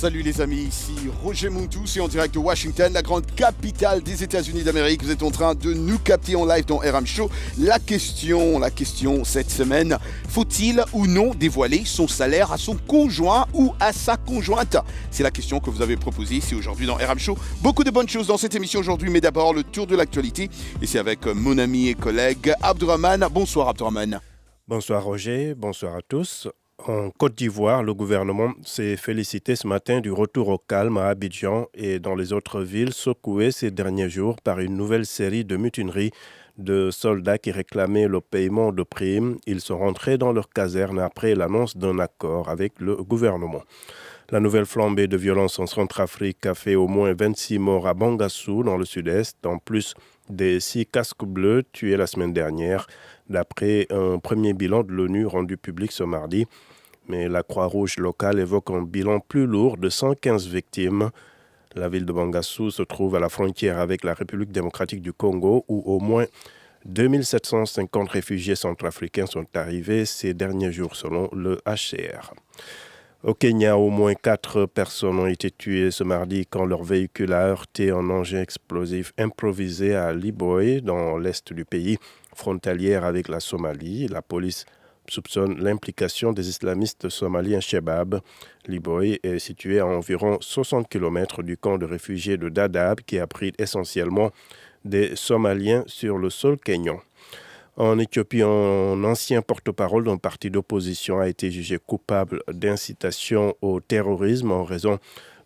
Salut les amis, ici Roger Montous et en direct de Washington, la grande capitale des États-Unis d'Amérique. Vous êtes en train de nous capter en live dans RM Show. La question cette semaine, faut-il ou non dévoiler son salaire à son conjoint ou à sa conjointe? C'est la question que vous avez proposée ici aujourd'hui dans RM Show. Beaucoup de bonnes choses dans cette émission aujourd'hui, mais d'abord le tour de l'actualité. Et c'est avec mon ami et collègue Abdurrahman. Bonsoir Abdurrahman. Bonsoir Roger, bonsoir à tous. En Côte d'Ivoire, le gouvernement s'est félicité ce matin du retour au calme à Abidjan et dans les autres villes secouées ces derniers jours par une nouvelle série de mutineries de soldats qui réclamaient le paiement de primes. Ils sont rentrés dans leur caserne après l'annonce d'un accord avec le gouvernement. La nouvelle flambée de violence en Centrafrique a fait au moins 26 morts à Bangassou, dans le sud-est, en plus des 6 casques bleus tués la semaine dernière, d'après un premier bilan de l'ONU rendu public ce mardi. Mais la Croix-Rouge locale évoque un bilan plus lourd de 115 victimes. La ville de Bangassou se trouve à la frontière avec la République démocratique du Congo, où au moins 2750 réfugiés centrafricains sont arrivés ces derniers jours, selon le HCR. Au Kenya, au moins 4 personnes ont été tuées ce mardi quand leur véhicule a heurté un engin explosif improvisé à Liboy, dans l'est du pays, frontalière avec la Somalie. La police soupçonne l'implication des islamistes somaliens Shebab. Liboy est situé à environ 60 km du camp de réfugiés de Dadaab qui abrite essentiellement des Somaliens sur le sol kényan. En Éthiopie, un ancien porte-parole d'un parti d'opposition a été jugé coupable d'incitation au terrorisme en raison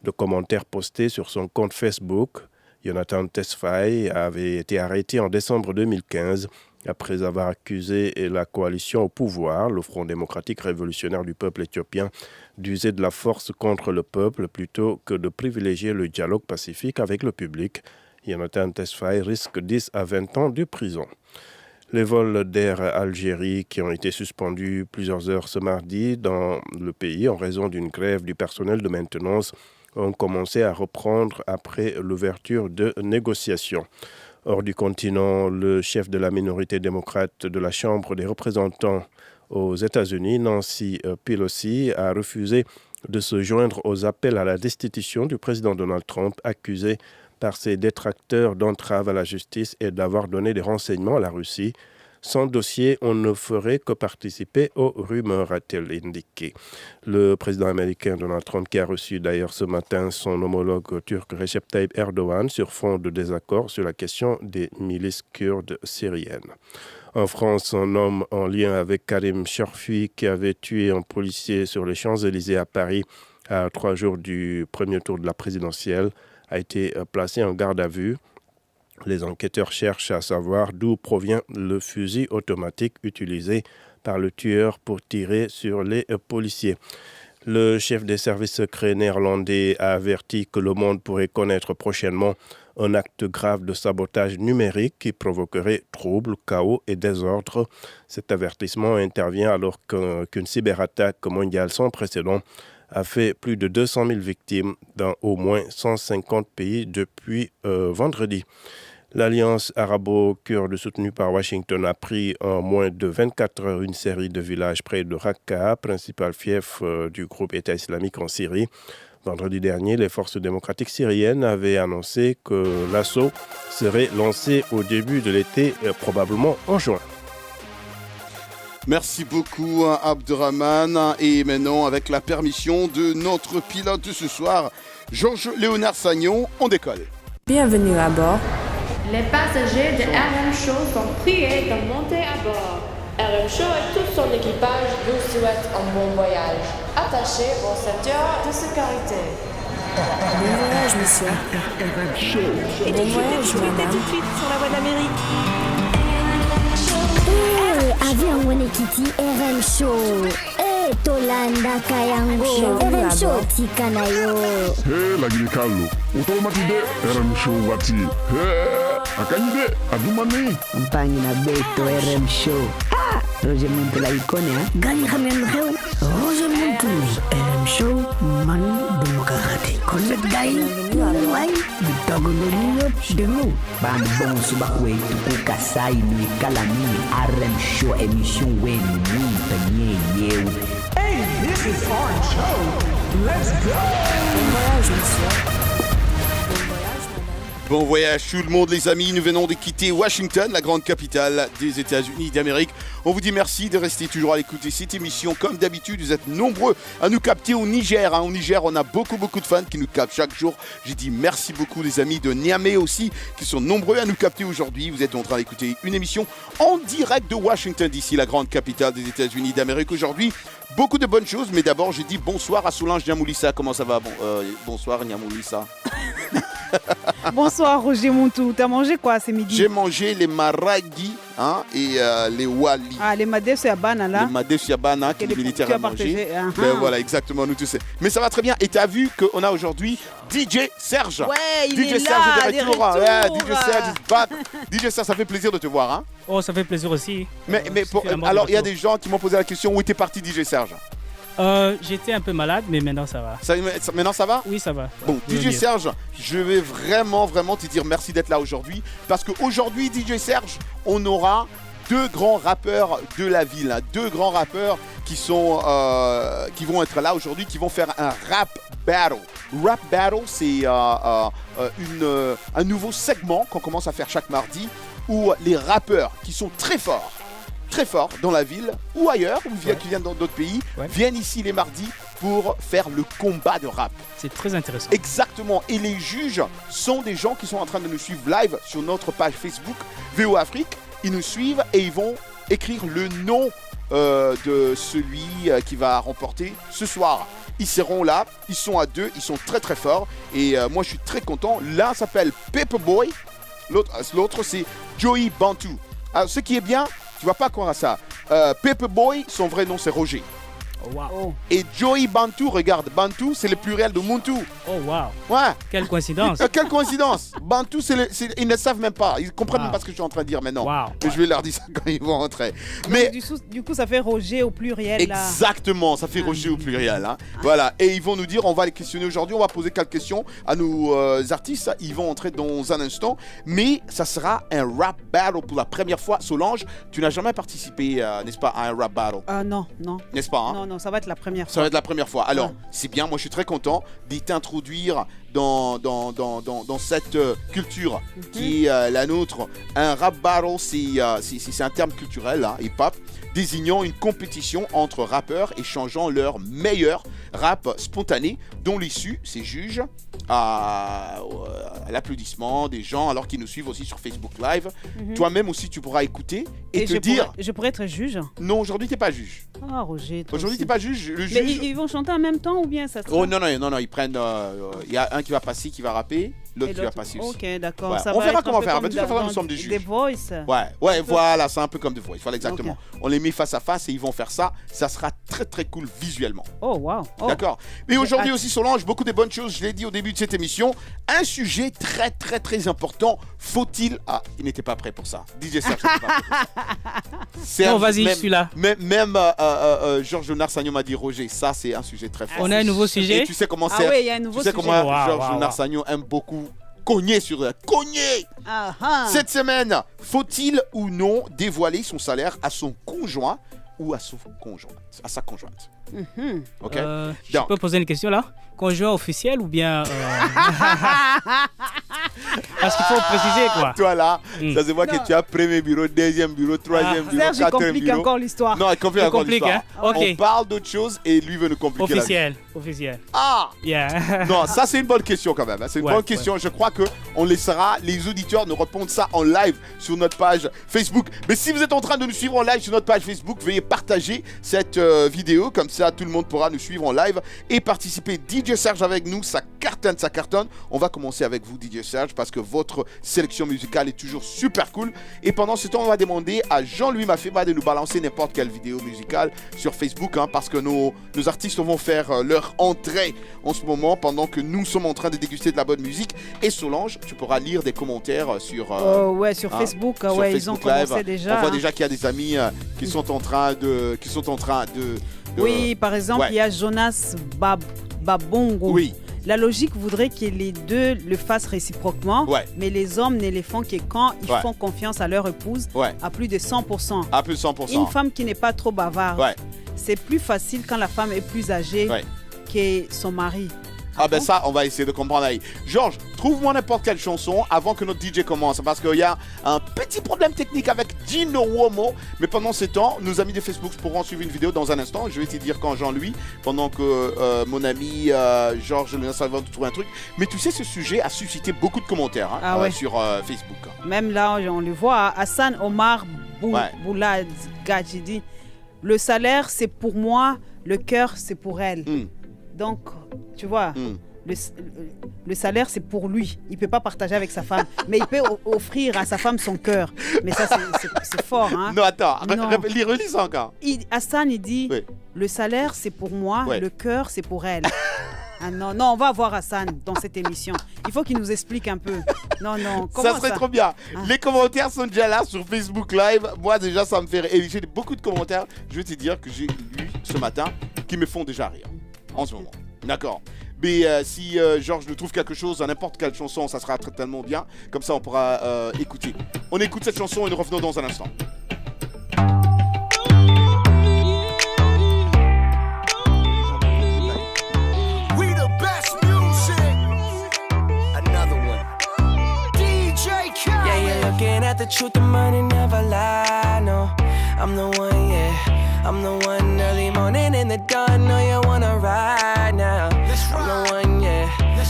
de commentaires postés sur son compte Facebook. Jonathan Tesfaye avait été arrêté en décembre 2015 après avoir accusé la coalition au pouvoir, le Front démocratique révolutionnaire du peuple éthiopien, d'user de la force contre le peuple plutôt que de privilégier le dialogue pacifique avec le public. Jonathan Tesfaye risque 10 à 20 ans de prison. Les vols d'Air Algérie qui ont été suspendus plusieurs heures ce mardi dans le pays en raison d'une grève du personnel de maintenance ont commencé à reprendre après l'ouverture de négociations. Hors du continent, le chef de la minorité démocrate de la Chambre des représentants aux États-Unis, Nancy Pelosi, a refusé de se joindre aux appels à la destitution du président Donald Trump, accusé par ses détracteurs d'entrave à la justice et d'avoir donné des renseignements à la Russie. Sans dossier, on ne ferait que participer aux rumeurs, a-t-elle indiqué. Le président américain Donald Trump, qui a reçu d'ailleurs ce matin son homologue turc Recep Tayyip Erdogan sur fond de désaccord sur la question des milices kurdes syriennes. En France, un homme en lien avec Karim Cherfi, qui avait tué un policier sur les Champs-Élysées à Paris à 3 jours du premier tour de la présidentielle, a été placé en garde à vue. Les enquêteurs cherchent à savoir d'où provient le fusil automatique utilisé par le tueur pour tirer sur les policiers. Le chef des services secrets néerlandais a averti que le monde pourrait connaître prochainement un acte grave de sabotage numérique qui provoquerait troubles, chaos et désordre. Cet avertissement intervient alors qu'une cyberattaque mondiale sans précédent a fait plus de 200 000 victimes dans au moins 150 pays depuis vendredi. L'Alliance arabo-kurde soutenue par Washington a pris en moins de 24 heures une série de villages près de Raqqa, principal fief du groupe État islamique en Syrie. Vendredi dernier, les forces démocratiques syriennes avaient annoncé que l'assaut serait lancé au début de l'été, probablement en juin. Merci beaucoup Abdurrahman. Et maintenant, avec la permission de notre pilote de ce soir, Georges-Léonard Sagnon, on décolle. Bienvenue à bord. Les passagers de RM Show sont priés de monter à bord. RM Show et tout son équipage vous souhaitent un bon voyage. Attachez vos ceintures de sécurité. Bon voyage, monsieur. RM Show. Bon voyage, madame. Tout de suite sur la voie d'Amérique. Avion Wenekiti RM Show. Tolanda Kayango RM Show Tikanayo. Lagi Carlo. Utomatide RM Show wati. Akanyide adumani. Mpangi na beto RM Show. Roger Muntu la ikone ha. Gani khamen kheu. Roger Muntu RM Show man demokrate. Connect guy. Why? Bitagondoniyo demo. Band bon subakwe tuku kasai ni kalami RM Show émission weni ni tanye yew. Hey, this is our show. voyage, monsieur. Bon voyage, madame. Bon voyage tout le monde les amis, nous venons de quitter Washington, la grande capitale des États-Unis d'Amérique. On vous dit merci de rester toujours à l'écoute de cette émission. Comme d'habitude, vous êtes nombreux à nous capter au Niger. Au Niger, on a beaucoup de fans qui nous captent chaque jour. J'ai dit merci beaucoup les amis de Niamey aussi, qui sont nombreux à nous capter aujourd'hui. Vous êtes en train d'écouter une émission en direct de Washington DC, la grande capitale des États-Unis d'Amérique aujourd'hui. Beaucoup de bonnes choses, mais d'abord j'ai dit bonsoir à Solange Niamoulissa. Comment ça va? Bonsoir Niamoulissa. Bonsoir Roger Montou, t'as mangé quoi ce midi? J'ai mangé les maragui et les wali. Ah, les madès yabana là. Les madès yabana que les militaires ont mangé. Ben voilà, exactement, nous tous. Mais ça va très bien. Et t'as vu qu'on a aujourd'hui DJ Serge. Ouais, il DJ est Serge là, de retour. Ouais, DJ Serge is back. DJ Serge, ça fait plaisir de te voir. Hein. Oh, ça fait plaisir aussi. Mais alors, il y a des gens qui m'ont posé la question, où était parti DJ Serge? J'étais un peu malade, mais maintenant ça va. Maintenant ça va? Oui, ça va. Bon, DJ Serge, je vais vraiment te dire merci d'être là aujourd'hui. Parce qu'aujourd'hui, DJ Serge, on aura deux grands rappeurs de la ville. Deux grands rappeurs qui vont être là aujourd'hui, qui vont faire un rap battle. Rap battle, c'est un nouveau segment qu'on commence à faire chaque mardi où les rappeurs qui sont très forts dans la ville ou ailleurs, ou qui viennent dans d'autres pays, viennent ici les mardis pour faire le combat de rap. C'est très intéressant. Exactement. Et les juges sont des gens qui sont en train de nous suivre live sur notre page Facebook VO Afrique. Ils nous suivent et ils vont écrire le nom de celui qui va remporter ce soir. Ils seront là, ils sont à deux, ils sont très forts. Et moi je suis très content. L'un s'appelle Paperboy, l'autre c'est Joey Bantu. Alors ce qui est bien, tu vas pas croire à ça. Paperboy, son vrai nom c'est Roger. Oh, wow. Et Joey Bantu, regarde, Bantu c'est le pluriel de Muntu. Oh wow. Ouais. Quelle coïncidence. Quelle coïncidence. Bantu, ils ne savent même pas. Ils comprennent même pas ce que je suis en train de dire maintenant. Wow. Mais je vais leur dire ça quand ils vont rentrer. Mais du coup, ça fait Roger au pluriel. Exactement, ça fait Roger au pluriel. Hein. Voilà. Et ils vont nous dire, on va les questionner aujourd'hui. On va poser quelques questions à nos artistes. Ils vont entrer dans un instant. Mais ça sera un rap battle pour la première fois. Solange, tu n'as jamais participé, n'est-ce pas, à un rap battle? Non. N'est-ce pas? Hein? Non, ça va être la première fois. Ça va être la première fois. Alors, c'est bien, moi je suis très content de t'introduire dans cette culture qui est la nôtre. Un rap battle, c'est un terme culturel, hein, hip-hop, désignant une compétition entre rappeurs échangeant leur meilleur rap spontané, dont l'issue, c'est juge à l'applaudissement des gens alors qu'ils nous suivent aussi sur Facebook Live. Toi-même aussi, tu pourras écouter et te dire... Je pourrais être juge? Non, aujourd'hui, tu n'es pas juge. Ah, Roger, aujourd'hui, tu n'es pas juge. Le Mais juge... ils vont chanter en même temps ou bien ça sera... Oh non, ils prennent... Il y a un qui va passer, qui va rapper, l'autre qui va passer aussi. Ok, d'accord. Ouais. Ça On va verra être comment un peu faire. comme De toute façon, nous sommes des juges. Des Voice. Ouais, voilà, c'est un peu comme The Voice. Voilà, exactement. Okay. On les met face à face et ils vont faire ça. Ça sera très cool visuellement. Oh, wow. Oh. D'accord. Mais aujourd'hui aussi, Solange, beaucoup de bonnes choses. Je l'ai dit au début de cette émission. Un sujet très important. Faut-il... Ah, il n'était pas prêt pour ça. DJ Serge n'était pas prêt pour ça. Non, vas-y, je suis là. Même Georges Narsagnon m'a dit, Roger, ça c'est un sujet très fort. On a un nouveau sujet. Et tu sais comment c'est. Ah oui, il y a un nouveau sujet. Tu sais comment Georges Narsagnon aime beaucoup cogner sur la cogner. Cette semaine, faut-il ou non dévoiler son salaire à son conjoint ou à sa conjointe? Ok. Je peux poser une question là? Conjoint officiel ou bien parce qu'il faut préciser quoi. Toi là, ça se voit que tu as premier bureau, deuxième bureau, troisième bureau, Serge, quatrième complique bureau. encore l'histoire. Non, il complique encore l'histoire. Hein? Okay. On parle d'autre chose et lui veut nous compliquer officiel. Ah yeah. Non, ça c'est une bonne question quand même. C'est une bonne question. Je crois qu'on laissera les auditeurs nous répondre ça en live sur notre page Facebook. Mais si vous êtes en train de nous suivre en live sur notre page Facebook, veuillez partager cette vidéo. Comme ça, tout le monde pourra nous suivre en live et participer. DJ Serge avec nous, ça cartonne. On va commencer avec vous, DJ Serge, parce que votre sélection musicale est toujours super cool. Et pendant ce temps, on va demander à Jean-Louis Mafeba de nous balancer n'importe quelle vidéo musicale sur Facebook, hein, parce que nos artistes vont faire leur entrée en ce moment pendant que nous sommes en train de déguster de la bonne musique. Et Solange, tu pourras lire des commentaires sur sur Facebook. Sur Facebook ils ont Live. commencé déjà. On voit déjà qu'il y a des amis qui sont en train de oui, par exemple, il y a Jonas Babongo. Oui. La logique voudrait que les deux le fassent réciproquement, mais les hommes ne le font que quand ils font confiance à leur épouse à plus de 100%. À plus de 100%. Une femme qui n'est pas trop bavarde, c'est plus facile quand la femme est plus âgée que son mari. Ah ben ça, on va essayer de comprendre. Georges, trouve-moi n'importe quelle chanson avant que notre DJ commence, parce qu'il y a un petit problème technique avec Dino Uomo. Mais pendant ce temps, nos amis de Facebook pourront suivre une vidéo dans un instant. Je vais te dire quand Jean-Louis, pendant que mon ami Georges nous va trouver un truc. Mais tu sais, ce sujet a suscité beaucoup de commentaires sur Facebook. Même là, on le voit, Hassan Omar Boulad Gadji dit « Le salaire, c'est pour moi, le cœur, c'est pour elle. Donc, tu vois, le salaire, c'est pour lui. Il ne peut pas partager avec sa femme. Mais il peut offrir à sa femme son cœur. Mais ça, c'est fort. Hein? Non, attends. Relis ça encore. Hassan, il dit, le salaire, c'est pour moi. Le cœur, c'est pour elle. Ah non, on va avoir Hassan dans cette émission. Il faut qu'il nous explique un peu. Non, comment ça serait trop bien. Les commentaires sont déjà là sur Facebook Live. Moi, déjà, ça me fait rire. Et j'ai beaucoup de commentaires, je vais te dire, que j'ai lu ce matin, qui me font déjà rire. En ce moment. D'accord. Mais si Georges nous trouve quelque chose à n'importe quelle chanson, ça sera tellement bien. Comme ça, on pourra écouter. On écoute cette chanson et nous revenons dans un instant. We the best music. Another one. DJ Khaled. Yeah, you're looking at the truth, the money never lie. No, I'm the one, yeah. I'm the one early morning in the dawn. Know you wanna ride now. I'm the one, yeah.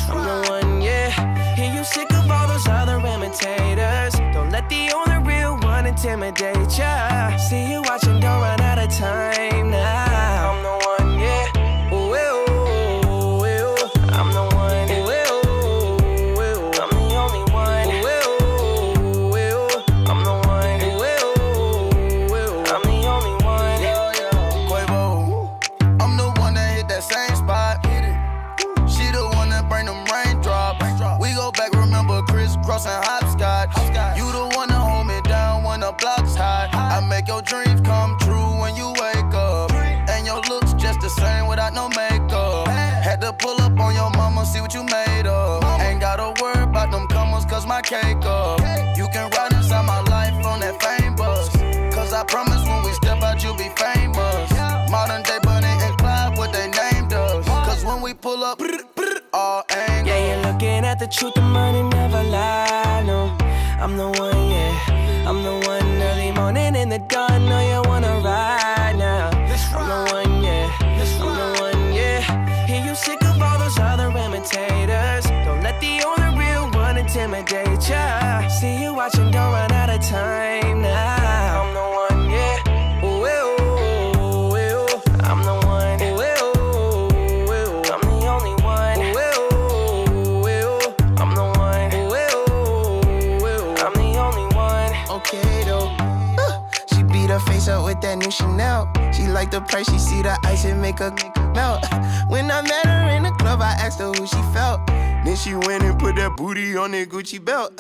I'm the one, yeah. Hear you sick of all those other imitators. Don't let the only real one intimidate ya. See you watching, don't run out of time now. I'm the one, yeah. Ooh, ooh, ooh. I'm the one, ooh, ooh, ooh. I'm the only one, ooh, ooh, ooh. I'm the one, ooh, ooh, ooh. I'm the only one. I'm the one that hit that same spot. She the one that bring them raindrops. We go back, remember crisscrossing hopscotch. You the one that hold me down when the block's hot. I make your dreams come true when you wake up. And your looks just the same without no makeup. Had to pull up on your mama, see what you made of. Ain't gotta worry about them comers, cause my cake up. You can ride inside my life on that fame bus. Cause I promise when we step out, you'll be famous. Modern day Bunny and Clyde, what they named us. Cause when we pull up, all angles. Yeah, you're looking at the truth, the money never lie. No, I'm the one, yeah. I'm the one early morning in the dawn. Know you wanna ride now. I'm the one, yeah. I'm the one, yeah. Hear you sick of all those other imitators. Don't let the only real one intimidate ya. See you watching, don't run out of time now. I'm the one, yeah. Ooh, ooh, ooh. I'm the one, ooh, ooh, ooh. I'm the only one. Ooh, ooh, I'm the one. Ooh, ooh, I'm the only one. Okay though. She beat her face up with that new Chanel. She like the price, she see the ice and make her melt. When I met her in the club, I asked her who she felt. Then she went and put that booty on that Gucci belt.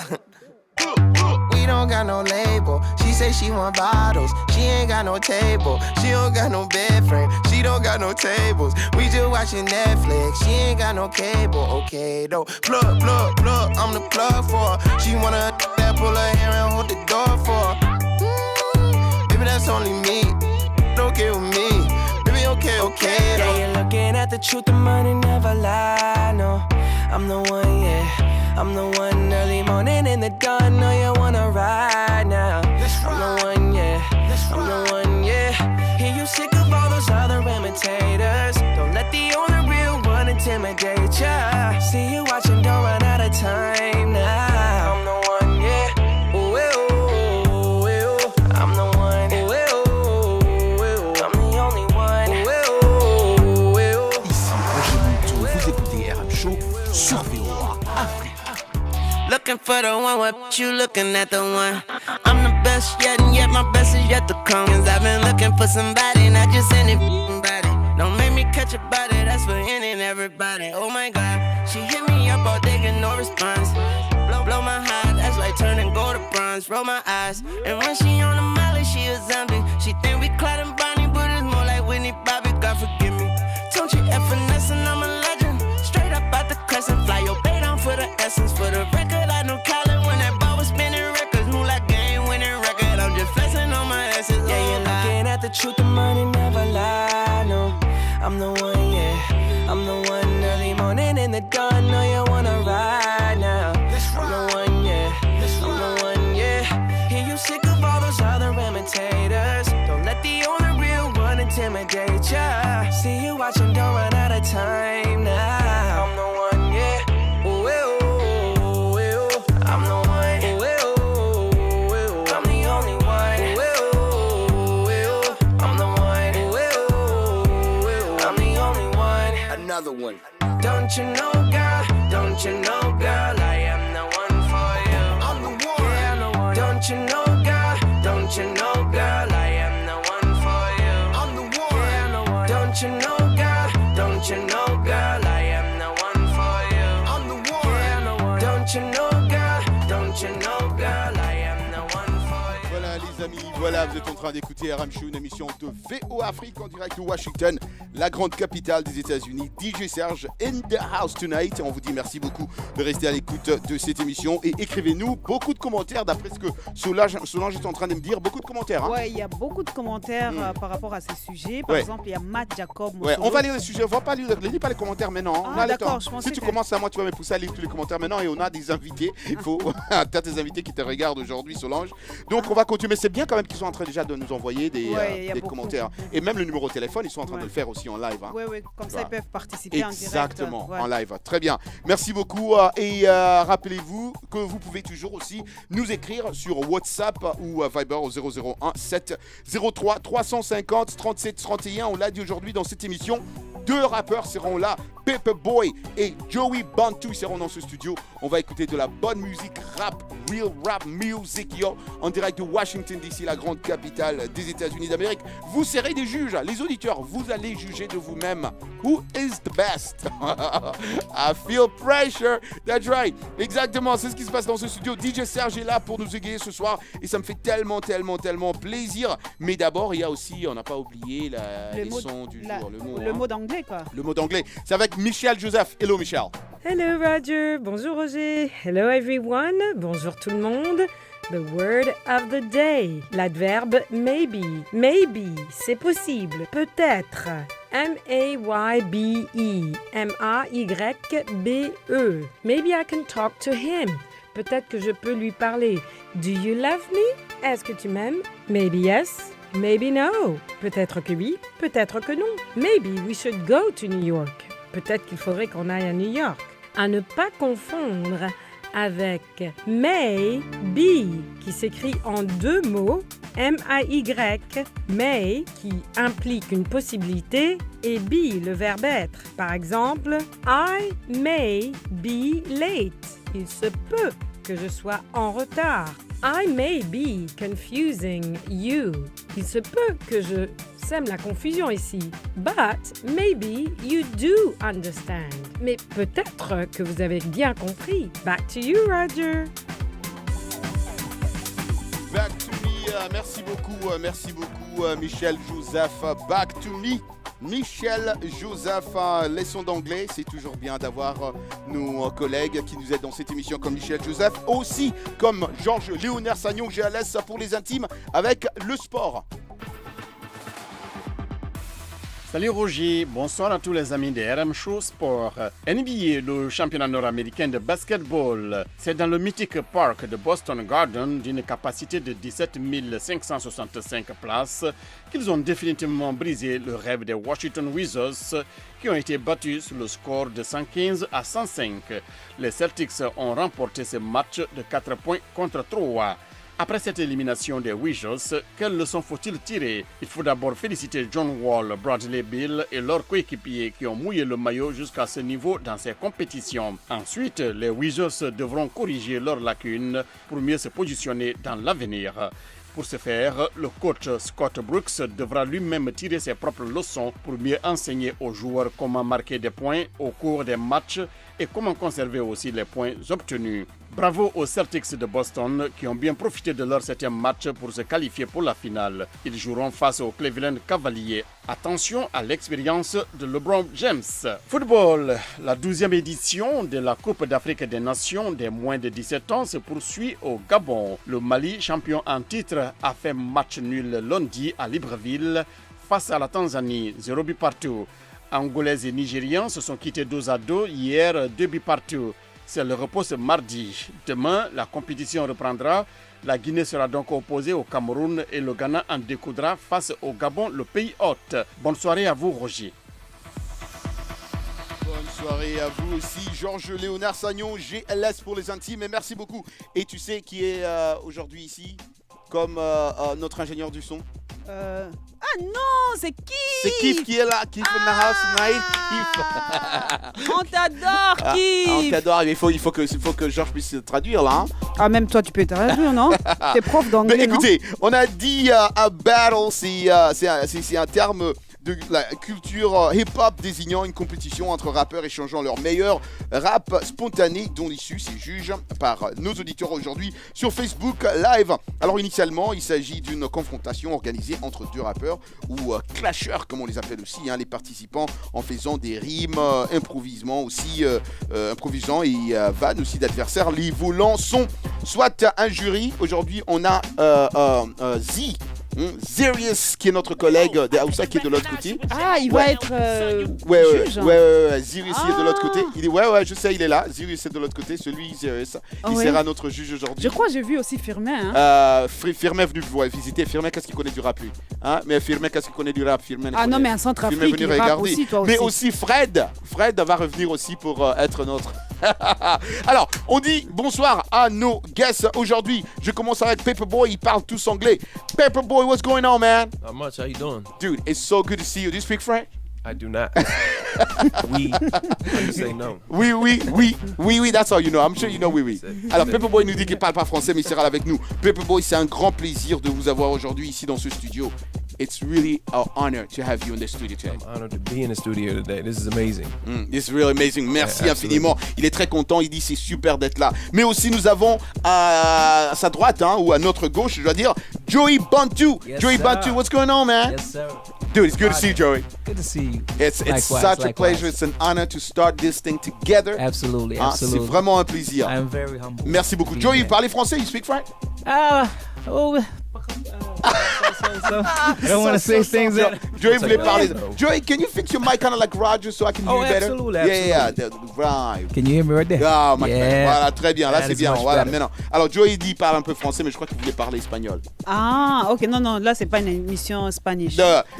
We don't got no label. She say she want bottles. She ain't got no table. She don't got no bed frame. She don't got no tables. We just watching Netflix. She ain't got no cable. Okay though. Plug, plug, plug. I'm the plug for her. She wanna that pull her hair and hold the door for her. Baby, that's only me. Okay with me. Baby, okay. Yeah, you're looking at the truth, the money never lie. No, I'm the one, yeah. I'm the one early morning in the dawn. Know you wanna ride now. I'm the one, yeah. I'm the one, yeah. Hear you sick of all those other imitators. Don't let the only real one intimidate ya. See you watching, don't run out of time now. I'm the one, yeah. Ooh, ooh, ooh. I'm the one. Ooh, ooh, ooh. I'm the only one. Ooh, ooh. Ici Roger Monteau, vous écoutez RM Show sur VOA Afrique. Looking for the one, what you looking at the one? I'm the best yet, and yet my best is yet to come. Cause I've been looking for somebody, not just anybody. Don't make me catch a body, that's for any and everybody. Oh my God, she hit me up all day, get no response. Blow my heart, that's like turning gold to bronze. Roll my eyes, and when she on the molly, she a zombie. She think we Clyde and Bonnie, but it's more like Whitney Bobby, God forgive me. Don't you F finesse, and I'm a legend. Straight up out the crescent, fly your bait on for the essence. For the record, I know Colin when that ball was spinning records. Move like game winning record, I'm just flexing on my essence. Yeah, you're looking at the truth, the money never lie. No, I'm the one, yeah. I'm the intimidate ya. See you watching, don't run out of time now. I'm the one, yeah. Ooh, ooh, ooh. I'm the one. Ooh, ooh, ooh. I'm the only one. Ooh, ooh. I'm the one. Ooh, ooh. I'm the only one. Another one. Don't you know, girl? Don't you know, girl? I am the one for you. I'm the one. Yeah, I'm the one. Don't you know, girl? Don't you know, girl? I am the one for you. I'm the one. Yeah, I'm the one. Don't you know, girl? Don't you know, girl? I am the one for you. I'm the one. Yeah, I'm the one. Don't you know, girl? Don't you know, girl? I am the one for you. Voilà les amis, voilà, vous êtes en train d'écouter RM Show, une émission de VO Afrique en direct de Washington, la grande capitale des États-Unis. DJ Serge in the house tonight. On vous dit merci beaucoup de rester à l'écoute de cette émission et écrivez-nous beaucoup de commentaires d'après ce que Solange est en train de me dire. Beaucoup de commentaires. Hein. Ouais, il y a beaucoup de commentaires par rapport à ces sujets. Par exemple, il y a Matt Jacob. Ouais, on va lire les sujets. On va pas lire pas les commentaires maintenant. Ah, on a le d'accord, temps. Si tu commences à moi, tu vas me pousser à lire tous les commentaires maintenant et on a des invités. Il faut t'as tes invités qui te regardent aujourd'hui, Solange. Donc on va continuer. Mais c'est bien quand même qu'ils sont en train déjà de nous envoyer des commentaires. Et même le numéro de téléphone, ils sont en train de le faire aussi en live. Hein. Oui, comme ça ils peuvent participer en direct. Exactement, en live. Très bien. Merci beaucoup. Et rappelez-vous que vous pouvez toujours aussi nous écrire sur WhatsApp ou Viber au 001 703 350 37 31. On l'a dit aujourd'hui dans cette émission. 2 rappeurs seront là, Paper Boy et Joey Bantu seront dans ce studio. On va écouter de la bonne musique rap, real rap music, yo, en direct de Washington DC, la grande capitale des États-Unis d'Amérique. Vous serez des juges, les auditeurs, vous allez juger de vous-même. Who is the best? I feel pressure. That's right. Exactement, c'est ce qui se passe dans ce studio. DJ Serge est là pour nous égayer ce soir et ça me fait tellement plaisir. Mais d'abord, il y a aussi, on n'a pas oublié les sons du jour, le mot d'anglais. Le mot d'anglais, c'est avec Michel Joseph. Hello Michel. Hello Roger, bonjour Roger. Hello everyone, bonjour tout le monde. The word of the day, l'adverbe maybe. Maybe, c'est possible, peut-être. M-A-Y-B-E, M-A-Y-B-E. Maybe I can talk to him. Peut-être que je peux lui parler. Do you love me? Est-ce que tu m'aimes? Maybe yes. Maybe no. Peut-être que oui, peut-être que non. Maybe we should go to New York. Peut-être qu'il faudrait qu'on aille à New York. À ne pas confondre avec may be qui s'écrit en 2 mots, M-A-Y, may qui implique une possibilité et be le verbe être. Par exemple, I may be late. Il se peut que je sois en retard. I may be confusing you. Il se peut que je sème la confusion ici. But maybe you do understand. Mais peut-être que vous avez bien compris. Back to you, Roger. Back to me. Merci beaucoup, Michel Joseph. Back to me. Michel Joseph, leçon d'anglais, c'est toujours bien d'avoir nos collègues qui nous aident dans cette émission comme Michel Joseph, aussi comme Georges Léonard Sagnon, GLS pour les intimes avec le sport. Salut Roger, bonsoir à tous les amis de RM Show Sport. NBA, le championnat nord-américain de basketball, c'est dans le mythique parc de Boston Garden d'une capacité de 17 565 places qu'ils ont définitivement brisé le rêve des Washington Wizards qui ont été battus sur le score de 115 à 105. Les Celtics ont remporté ce match de 4 points contre 3. Après cette élimination des Wizards, quelle leçon faut-il tirer? Il faut d'abord féliciter John Wall, Bradley Beal et leurs coéquipiers qui ont mouillé le maillot jusqu'à ce niveau dans ces compétitions. Ensuite, les Wizards devront corriger leurs lacunes pour mieux se positionner dans l'avenir. Pour ce faire, le coach Scott Brooks devra lui-même tirer ses propres leçons pour mieux enseigner aux joueurs comment marquer des points au cours des matchs et comment conserver aussi les points obtenus. Bravo aux Celtics de Boston qui ont bien profité de leur 7e match pour se qualifier pour la finale. Ils joueront face aux Cleveland Cavaliers. Attention à l'expérience de LeBron James. Football, la 12e édition de la Coupe d'Afrique des Nations des moins de 17 ans se poursuit au Gabon. Le Mali, champion en titre, a fait match nul lundi à Libreville face à la Tanzanie, 0 buts partout. Angolais et Nigérians se sont quittés dos à dos hier, 2 buts partout. c'est le repos ce mardi. Demain, la compétition reprendra. La Guinée sera donc opposée au Cameroun et le Ghana en découdra face au Gabon, le pays hôte. Bonne soirée à vous, Roger. Bonne soirée à vous aussi, Georges Léonard Sagnon, GLS pour les intimes, et merci beaucoup. Et tu sais qui est aujourd'hui ici comme notre ingénieur du son? Ah non, c'est Kif! C'est Kif qui est là, Kif in the house tonight. Kif. On t'adore, Kif! On t'adore, il faut que Georges puisse traduire là. Hein. Ah, même toi, tu peux traduire, non? T'es prof d'anglais, mais écoutez, on a dit un battle, c'est un terme de la culture hip-hop désignant une compétition entre rappeurs échangeant leur meilleur rap spontané dont l'issue s'est jugée par nos auditeurs aujourd'hui sur Facebook Live. Alors initialement, il s'agit d'une confrontation organisée entre deux rappeurs ou clasheurs comme on les appelle aussi, les participants en faisant des rimes, improvisant et vannes aussi d'adversaires. Les volants sont soit un jury, aujourd'hui on a Zirius qui est notre collègue de Aoussa qui est de l'autre côté. Ah, il va être juge. Ouais, Zirius il est de l'autre côté. Je sais, il est là. Zirius est de l'autre côté. Celui Zirius, il sera notre juge aujourd'hui. Je crois que j'ai vu aussi Firmin. Firmin est venu visiter. Firmin, qu'est-ce qu'il connaît du rap lui? Mais Firmin, qu'est-ce qu'il connaît du rap? Firmin, non, mais en Centrafrique, il rappe aussi, toi aussi. Mais aussi Fred va revenir aussi pour être notre... Alors, on dit bonsoir à nos guests aujourd'hui. Je commence avec Paperboy, ils parlent tous anglais. Paperboy, what's going on, man? Not much, how you doing? Dude, it's so good to see you. Do you speak French? I do not. Oui. You say no. Oui, that's all you know. I'm sure you know oui. Alors, Paperboy nous dit qu'il ne parle pas français, mais il sera là avec nous. Paperboy, c'est un grand plaisir de vous avoir aujourd'hui ici dans ce studio. It's really an honor to have you in the studio today. I'm honored to be in the studio today. This is amazing. It's really amazing. Merci infiniment. Il est très content. Il dit c'est super d'être là. Mais aussi nous avons à sa droite ou à notre gauche, je dois dire, Joey Bantu. Yes, Joey sir. Bantu, what's going on, man? Yes, sir. Dude, it's good to see you, Joey. Good to see you. It's such a pleasure. It's an honor to start this thing together. Absolutely. C'est vraiment un plaisir. I am very humble. Merci beaucoup. Joey, vous parlez français? You speak French? I don't want to say things that... Joey voulait parler. Joey, can you fix your mic kind of like Roger so I can hear you better? Absolutely. Yeah, right. Can you hear me right there? Ah, voilà, très bien. Là, That c'est is bien. much Voilà, better. maintenant. Alors, Joey dit parle un peu français, mais je crois qu'il voulait parler espagnol. Ah, ok. Non, là, c'est pas une émission Spanish.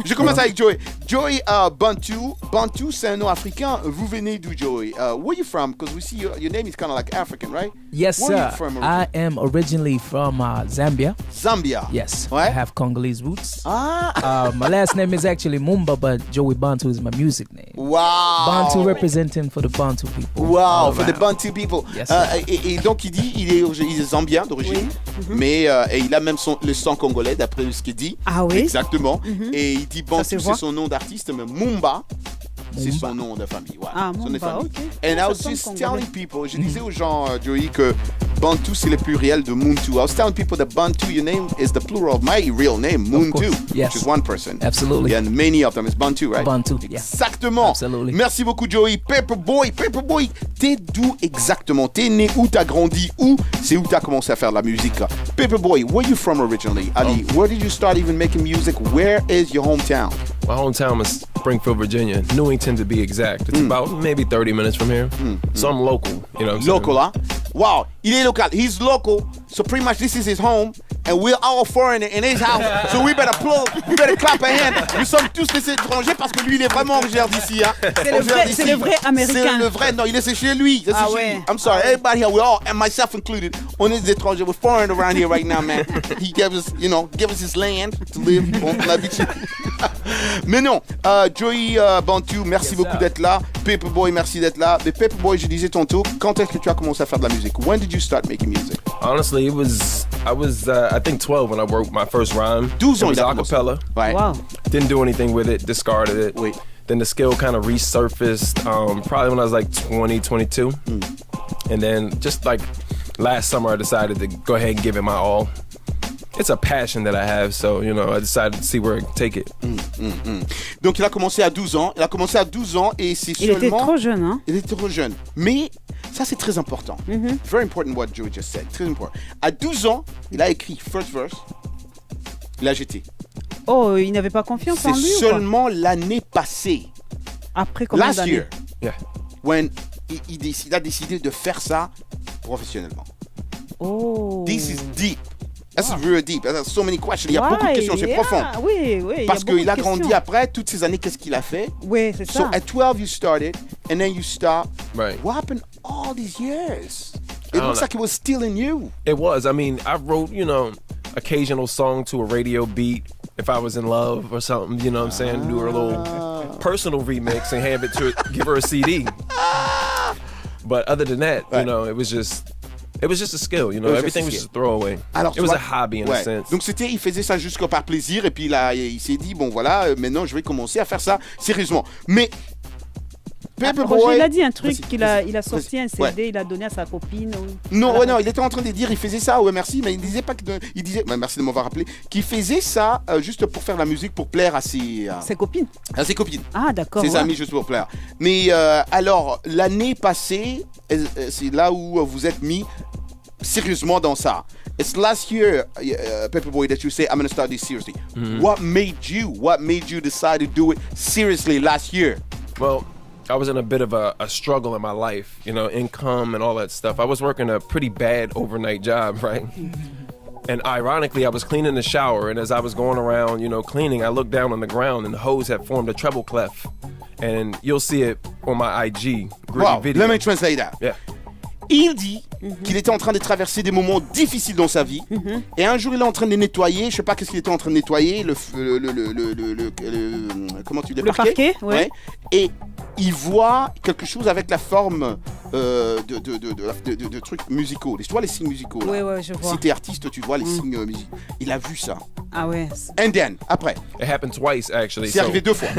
Je commence avec Joey. Joey Bantu. Bantu, c'est un nom africain. Vous venez d'où, Joey? Where are you from? Because we see your name is kind of like African, right? Yes, Where sir. are you from I am originally from Zambia. Zambia? Yes. Ouais. I have Congolese roots. Ah. My last name is actually Mumba, but Joey Bantu is my music name. Wow. Bantu representing for the Bantu people. Wow, for the Bantu people. Yes, et donc il dit il est zambien d'origine, mais et il a même le sang congolais d'après ce qu'il dit. Ah oui. Exactement. Et il dit Bantu, c'est son nom d'artiste, mais Mumba, c'est son nom de famille. Voilà. Ah, son nom de Mumba, famille. ok. And I was Ça just sonne telling congolais. people, je disais aux gens, Joey, que Bantu c'est le pluriel de Muntu. I was telling people that Bantu, your name is the plural of my real name, Muntu, yes. which is one person. Absolutely. And many of them is Bantu, right? Bantu, yeah. Exactement. Absolutely. Merci beaucoup, Joey. Paperboy, t'es d'où exactement? T'es né où? T'as grandi où? C'est où t'as commencé à faire de la musique? Paperboy, where are you from originally? Ali, where did you start even making music? Where is your hometown? My hometown is Springfield, Virginia. Newington to be exact. It's about maybe 30 minutes from here. So I'm local, you know what I'm Local, saying? huh? Wow, il est local. He's local, so pretty much this is his home, and we're all foreign in his house. So we better clap a hand. Nous sommes tous des étrangers parce que lui, il est vraiment originaire d'ici. Hein? C'est le vrai américain. C'est le vrai. Non, il est chez lui. C'est chez lui. I'm sorry, everybody here, we all, and myself included, on est des étrangers. We're foreign around here right now, man. He gave us, his land to live. On l'habitude. Mais non, Joey Bantu, merci beaucoup d'être là. Paperboy, merci d'être là. Mais Paperboy, je disais tantôt, quand est-ce que tu as commencé à faire de la musique? When did you start making music? Honestly, I was I think 12 when I wrote my first rhyme. 12 ans, it was a cappella. Right. Wow. Didn't do anything with it, discarded it. Wait. Then the skill kind of resurfaced probably when I was like 20, 22. And then just like last summer, I decided to go ahead and give it my all. It's a passion that I have, so, I decided to see where I can take it. Donc, il a commencé à 12 ans. Et c'est Il était trop jeune, hein? Il était trop jeune. Mais ça, c'est très important. Very important what Joey just said. Très important. À 12 ans, il a écrit First Verse. Il a jeté. Oh, il n'avait pas confiance en lui C'est seulement l'année passée. Après combien Last d'années? year. Yeah. When il a décidé de faire ça professionnellement. Oh. This is deep. That's really deep. There's so many questions. Il y a beaucoup de questions, c'est profond. Oui. Parce qu'il a grandi après, toutes ces années, qu'est-ce qu'il a fait? Oui, c'est ça. So at 12 you started, and then you stop. Right. What happened all these years? It looks like it was still in you. It was. I mean, I wrote, occasional song to a radio beat if I was in love or something, you know what I'm saying? Do her little personal remix and give her a CD. But other than that, it was just a skill, everything was just a throwaway. Alors, it was a hobby in a sense. Donc il faisait ça juste par plaisir et puis là, il s'est dit, bon voilà, maintenant je vais commencer à faire ça sérieusement. Mais Roger, il a dit un truc qu'il a sorti un CD, il a donné à sa copine. Non, il était en train de dire, il faisait ça, merci, mais il disait pas il disait, merci de m'avoir rappelé, qu'il faisait ça juste pour faire la musique, pour plaire à ses copines. À ses copines. Ah, d'accord. Ses amis, juste pour plaire. Mais alors, l'année passée, c'est là où vous êtes mis sérieusement dans ça. It's last year, Paperboy, that you say, I'm going to start this seriously. Mm-hmm. What made you decide to do it seriously last year? Well, I was in a bit of a struggle in my life, income and all that stuff. I was working a pretty bad overnight job, right? And ironically, I was cleaning the shower, and as I was going around, cleaning, I looked down on the ground, and the hose had formed a treble clef. And you'll see it on my IG. Wow, video. Let me translate that. Yeah. Il dit qu'il était en train de traverser des moments difficiles dans sa vie. Et un jour, il est en train de nettoyer. Je sais pas qu'est-ce qu'il était en train de nettoyer. Comment tu dis? Le parquet, ouais. Et il voit quelque chose avec la forme de trucs musicaux. Tu vois les signes musicaux là. Ouais, je vois. Si t'es artiste, tu vois les signes musicaux. Il a vu ça. Ah ouais. And then, après. It happened twice, actually. C'est arrivé 2 fois.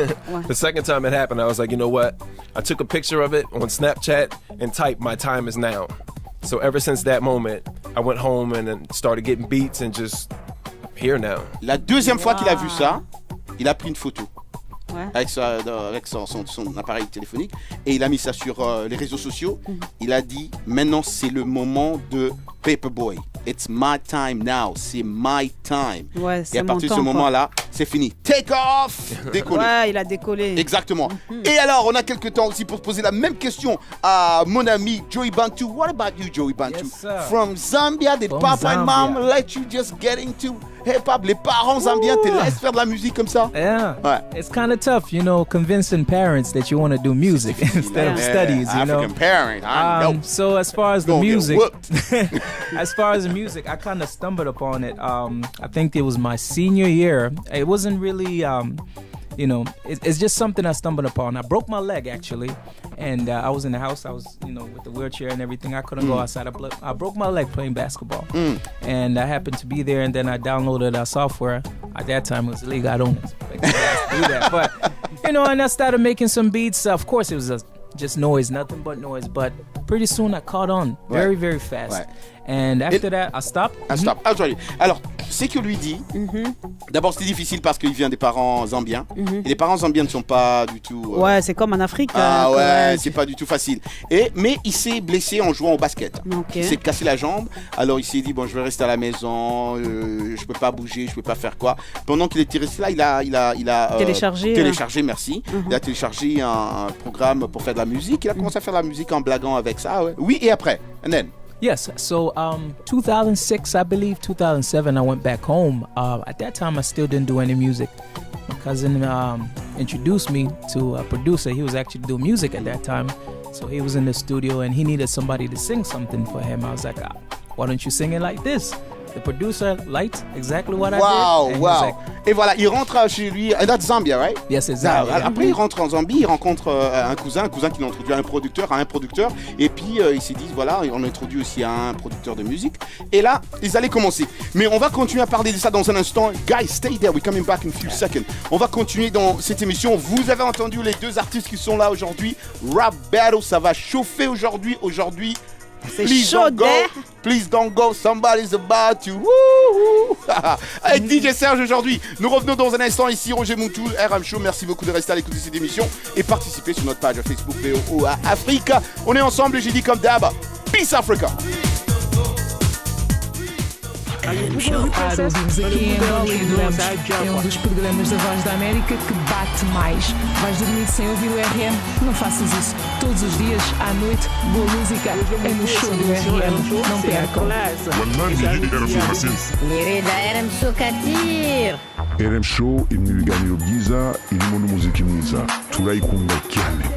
The second time it happened, I was like, you know what? I took a picture of it on Snapchat and typed, my time is now. So ever since that moment, I went home and then started getting beats and just here now. La deuxième fois qu'il a vu ça, il a pris une photo. Avec son appareil téléphonique et il a mis ça sur les réseaux sociaux. Il a dit, maintenant c'est le moment de Paperboy. It's my time now. C'est my time. Ouais, et à partir de ce moment-là, c'est fini. Take off! Décoller. Ouais, il a décollé. Exactement. Et alors, on a quelques temps aussi pour poser la même question à mon ami Joey Bantu. What about you, Joey Bantu? Yes, sir. From Zambia, did Papa and Mom let you just get into hip-hop? Les parents zambiens te laissent faire de la musique comme ça? Yeah. It's kind of tough, convincing parents that you want to do music instead of studies, African parent, I know. So as far as the music, I kind of stumbled upon it. I think it was my senior year. It wasn't really, it's just something I stumbled upon. I broke my leg actually, and I was in the house. I was, with the wheelchair and everything. I couldn't go outside. I broke my leg playing basketball, and I happened to be there. And then I downloaded our software. At that time, it was illegal. I don't expect you guys to do that, but and I started making some beats. Of course, it was just noise, nothing but noise. But pretty soon, I caught on very, very fast. Ouais. And after that, I stopped. Alors, c'est que lui dit, d'abord c'était difficile parce qu'il vient des parents zambiens. Et les parents zambiens ne sont pas du tout... Ouais, c'est comme en Afrique. C'est pas du tout facile. Mais il s'est blessé en jouant au basket. Okay. Il s'est cassé la jambe. Alors il s'est dit, bon, je vais rester à la maison, je peux pas bouger, je peux pas faire quoi. Pendant qu'il était resté là, il a téléchargé, merci. Il a téléchargé un programme pour faire de la musique. Il a commencé à faire de la musique en blaguant avec ça. Ouais. Oui, et après, and then. Yes, so 2006, I believe, 2007, I went back home. At that time, I still didn't do any music. My cousin introduced me to a producer. He was actually doing music at that time. So he was in the studio and he needed somebody to sing something for him. I was like, why don't you sing it like this? The producer liked exactly what I did. Wow. Like, et voilà, il rentre chez lui. That's Zambia, right? Yes, it's Zambia. Après, il rentre en Zambie, il rencontre un cousin qui l'introduit à un producteur. Et puis, ils se disent, voilà, on introduit aussi à un producteur de musique. Et là, ils allaient commencer. Mais on va continuer à parler de ça dans un instant. Guys, stay there. We're coming back in a few seconds. On va continuer dans cette émission. Vous avez entendu les deux artistes qui sont là aujourd'hui. Rap Battle, ça va chauffer aujourd'hui. C'est chaud d'air. Please don't go, somebody's about to. Woo-hoo. Avec DJ Serge aujourd'hui. Nous revenons dans un instant ici, Roger Montou, RM Show. Merci beaucoup de rester à l'écoute de cette émission et participer sur notre page Facebook VOA Africa. On est ensemble et j'ai dit comme d'hab, Peace Africa. Para ouvirmos aqui em Angola e Lemos é um dos programas da Voz da América que bate mais. Vais dormir sem ouvir o RM? Não faças isso. Todos os dias, à noite, boa música é no show do RM. Não percam. Nirida RM Show Katir. RM Show, il nous gagne au Giza, il nous musique Giza. Tout là, il compte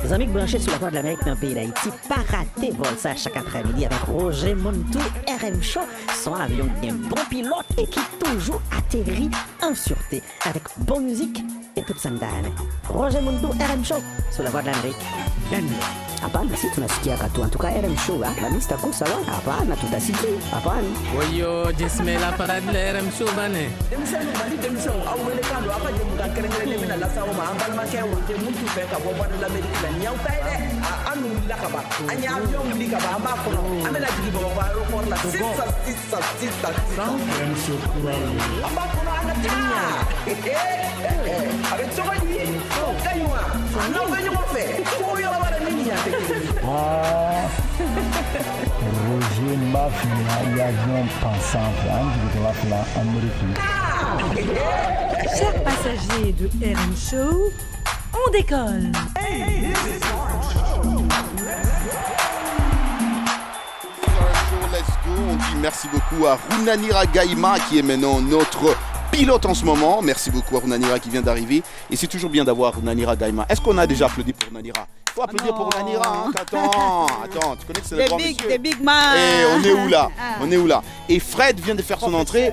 Les amis branchés sur la Voix de l'Amérique dans le pays d'Haïti, pas rater vol ça chaque après-midi avec Roger Montou, RM Show, son avion bien bon pilote et qui toujours atterrit en sûreté avec bonne musique et toute sandale. Roger Montou, RM Show, sur la Voix de l'Amérique. Hapana, si tunasikia katu. En tout cas, RM Show, la mista kusa wa. Hapana, tutasikia. Hapana. Oyo, jisme la parade la RM Show bane. Demisano bali demisano awele kando apa jemuka kerengere mina la sawo ma angal ma kewo je muntu fe ka boba de l'Amérique la nyaw tayde anu la ka ba anya avion li ka ba ma kono amela jigi bo ba ro por la sisa RM Show kuralo amba kono ana tinya avec Chobani kaywa no venyo mo fe ko yo ba de ninya Roger Mafia, l'avion pensant en Amérique. Chers passagers de RM Show, on décolle. Let's go. On dit merci beaucoup à Runanira Gaima qui est maintenant notre pilote en ce moment. Merci beaucoup à Runanira qui vient d'arriver. Et c'est toujours bien d'avoir Runanira Gaima. Est-ce qu'on a déjà applaudi pour Runanira? Il faut applaudir pour Runanira. Hein. Attends, tu connais que c'est le grand monsieur. Des big man. Et on est où là? Et Fred vient de faire son entrée.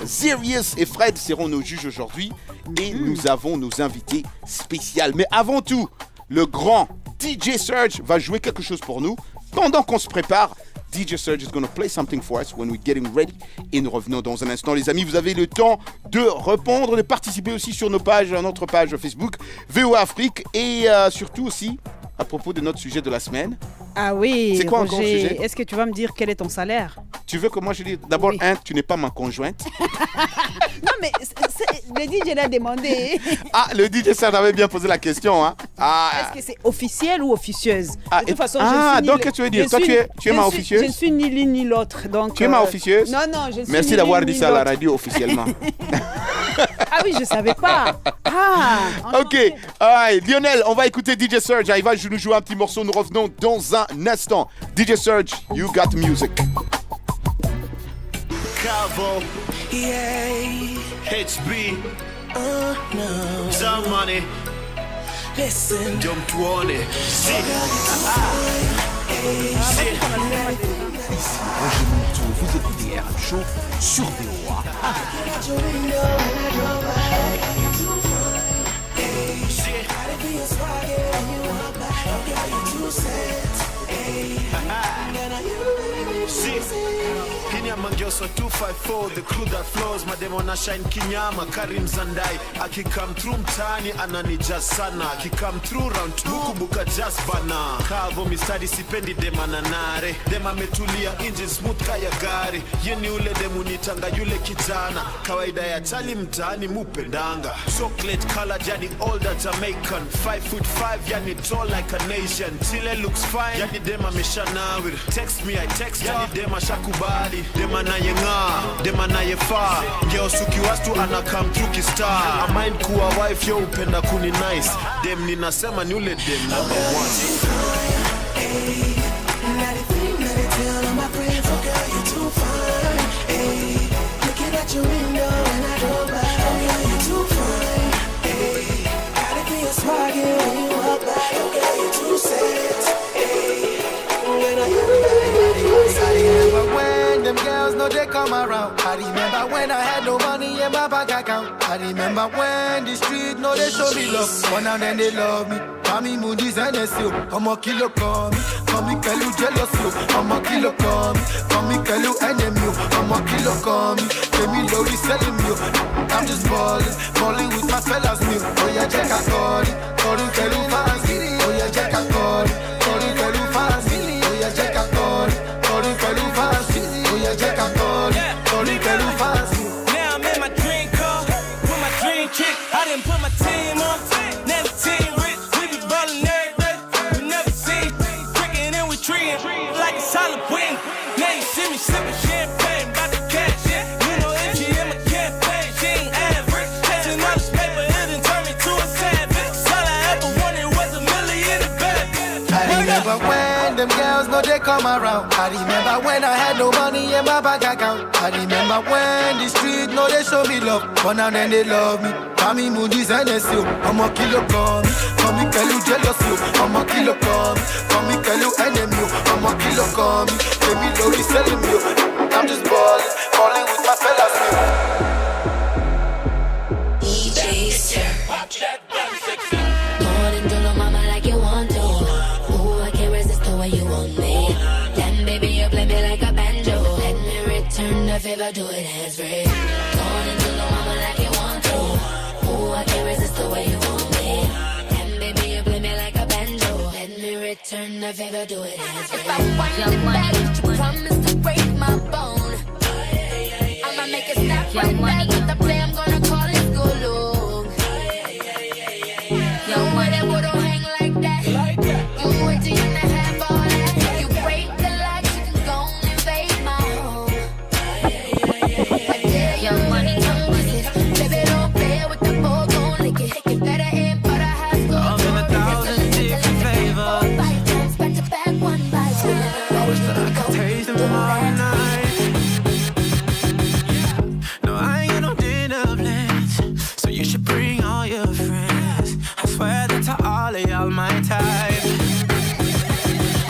Zerius et Fred seront nos juges aujourd'hui. Et nous avons nos invités spéciaux. Mais avant tout, le grand DJ Serge va jouer quelque chose pour nous. Pendant qu'on se prépare, DJ Serge is going to play something for us when we're getting ready. Et nous revenons dans un instant, les amis. Vous avez le temps de répondre, de participer aussi sur notre page Facebook, VOA Afrique. Et surtout aussi, à propos de notre sujet de la semaine. Ah oui, c'est quoi encore le sujet? Est-ce que tu vas me dire quel est ton salaire? Tu veux que moi je dise d'abord, tu n'es pas ma conjointe. Non, mais le DJ l'a demandé. Ah, le DJ Serge avait bien posé la question. Hein. Est-ce que c'est officiel ou officieuse? De toute façon, donc qu'est-ce que tu veux dire? Toi, tu es ma officieuse? Je ne suis ni l'une ni l'autre. Donc, tu es ma officieuse? Non, je suis Merci d'avoir dit ça à la radio officiellement. Ah oui, je ne savais pas. Ok, Lionel, on va écouter DJ Serge. Il va nous jouer un petit morceau. Nous revenons dans un instant. DJ Serge, you got music. Calvo, HB, no. Some money. Listen, jump to on it. Vous écoutez RM Show sur VOA. Mangioso 254, the crew that flows. Mademo na shine kinyama, Karim Zandai. Aki come through mtani, ananija sana. Aki come through round 2, kubuka just bana. Kavo mistadi sipendi dema nanare. Dema metulia, engine smooth kaya gari. Yeni ule demu nitanga yule kijana. Kawaida ya tali mtani mupendanga. Chocolate color, yani older Jamaican. 5'5", yani tall like a nation. Tile looks fine, yani dema meshanawir. Text me, I text, yani dema shakubali. Dema na yenga, dema na yefa. Ngeo suki wastu ana come through kistar. A mind kuwa wife yo upenda kuni nice. Dem ninasema ni ule dem number 1. Them girls know they come around. I remember when I had no money in my bank account. I remember when the street know they show me love. But now then they love me. Mami Moody's and SEO. I'm a kilo call me. Come me tell you jealous you. I'm a kilo call me. Come me tell you enemy. I'm a kilo call me. Tell me low selling you. I'm just balling with my fellas new. Oh yeah, check a call it. Call you tell you fancy. Oh yeah, check a call it. Call you tell you fancy. Oh yeah, check a call it. Call you tell you fancy. Oh yeah, check a call it. Call you tell you fancy. Now I'm in my dream car with my dream chick. I didn't put my team on. Now the team rich. We be ballin' every day. We never seen cricket and we treating like it's Halloween. Now you see me sipping champagne, bout to cash. they come around. I remember when I had no money in my bank account. I remember when the street no they show me love, but now then they love me. Kami Moody's NSU, I'm a kilo come. Come me tell you jealous you, I'm a kilo come. Come me tell you enemy, I'm a kilo come. Baby love is selling you. I'm just balling with my fellas. DJ Sir. Morning to mama like you want to. Ooh, I can't resist the way you want me. Then baby you play me like a banjo. Let me return the favor, do it hands free. Morning to mama like you want to. Ooh, I can't resist the way you want me. Then baby you play me like a banjo. Let me return the favor, do it hands free. If I want it back, you promise to break my bone. I'ma make it stop right back with the play. I'm gonna call it Gulu. Yo, whatever don't hang like that. You wait till you have all that. You break the lock, you can go and invade my home. Young money, young pussy. Baby, don't play with the ball, gon' lick it. Take it better in, but I have to go. I'm in 1,000 different flavors. Back to back, one by one. I wish that I could taste them all night. No, I ain't got no dinner plans, so you should bring all your friends. I swear that to all of y'all my type.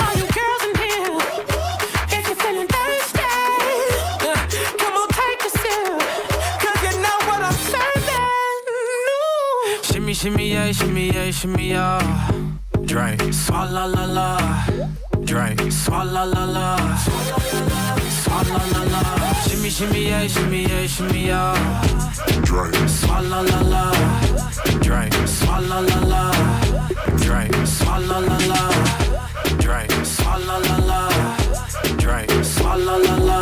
All you girls in here, if you're feeling thirsty, come on take a sip, 'cause you know what I'm serving. Shimmy, shimmy, yeah, shimmy, yeah, shimmy, yeah. Drink, swalla la la. Drink, swalla la la. Swalla la la. Shimmy, shimmy, yeah, shimmy, yeah, shimmy, yeah. Drink, swalla la la. Drink, swalla la la. Drink, swalla la la. Drink, swalla la la. Drink, swalla la la.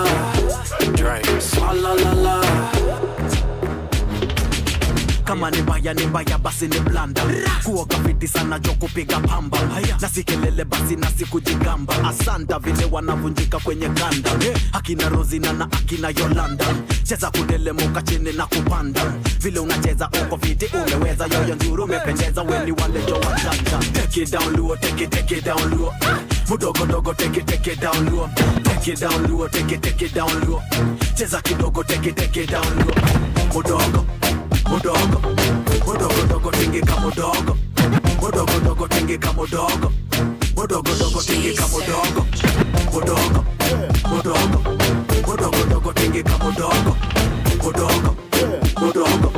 Drink, swalla la la. Kama ni mbaya basi ni blanda. Kuoga fiti sana jo kupiga pamba. Nasikelele basi nasi kujigamba. Asanda vile wanavunjika kwenye ganda. Akina Rosina na akina Yolanda. Cheza kudelemuka chini na kupanda. Vile unacheza uko fiti umeweza. Yoyo nzuri umependeza weni wale jo wajanja. Take it down low, take it down low. Mudogo dogo take it down low. Take it down low, take it down low. Cheza kidogo take it down low. Mudogo Mudogo, mudogo dogo tingika mudogo. Mudogo dogo tingika mudogo. Mudogo dogo tingika mudogo. Mudogo, mudogo, mudogo dogo tingika mudogo. Mudogo, mudogo,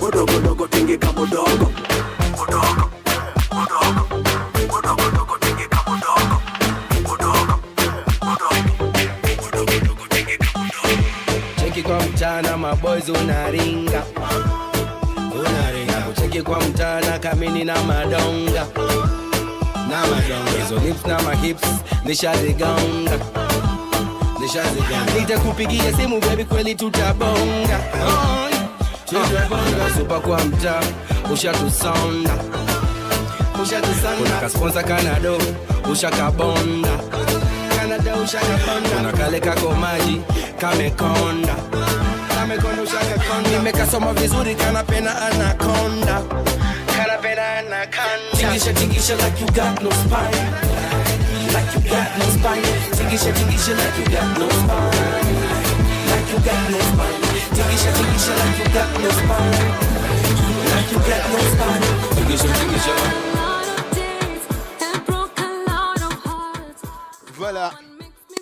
mudogo dogo tingika mudogo. Mudogo, mudogo, mudogo dogo tingika mudogo. Mudogo, mudogo, mudogo dogo tingika mudogo. Cheki kwa mchana maboys unaringa. Kucheki kwa mtana kamini na madonga. Hizo lips na mahips nishazigonga. Nitakupigia simu baby kweli tutabonga. Super kwa mtaa ushatusonda. Kuna kasponsor Kanado ushakabonda. Kuna kale kako maji kamekonda. Nimekasoma vizuri kanapena anaconda. Tingisha like you got no spine. Like you got no spine. Tingisha like you got no spine. Like you got no spine. Tingisha like you got no spine. Like you got no spine. Tingisha. Voilà.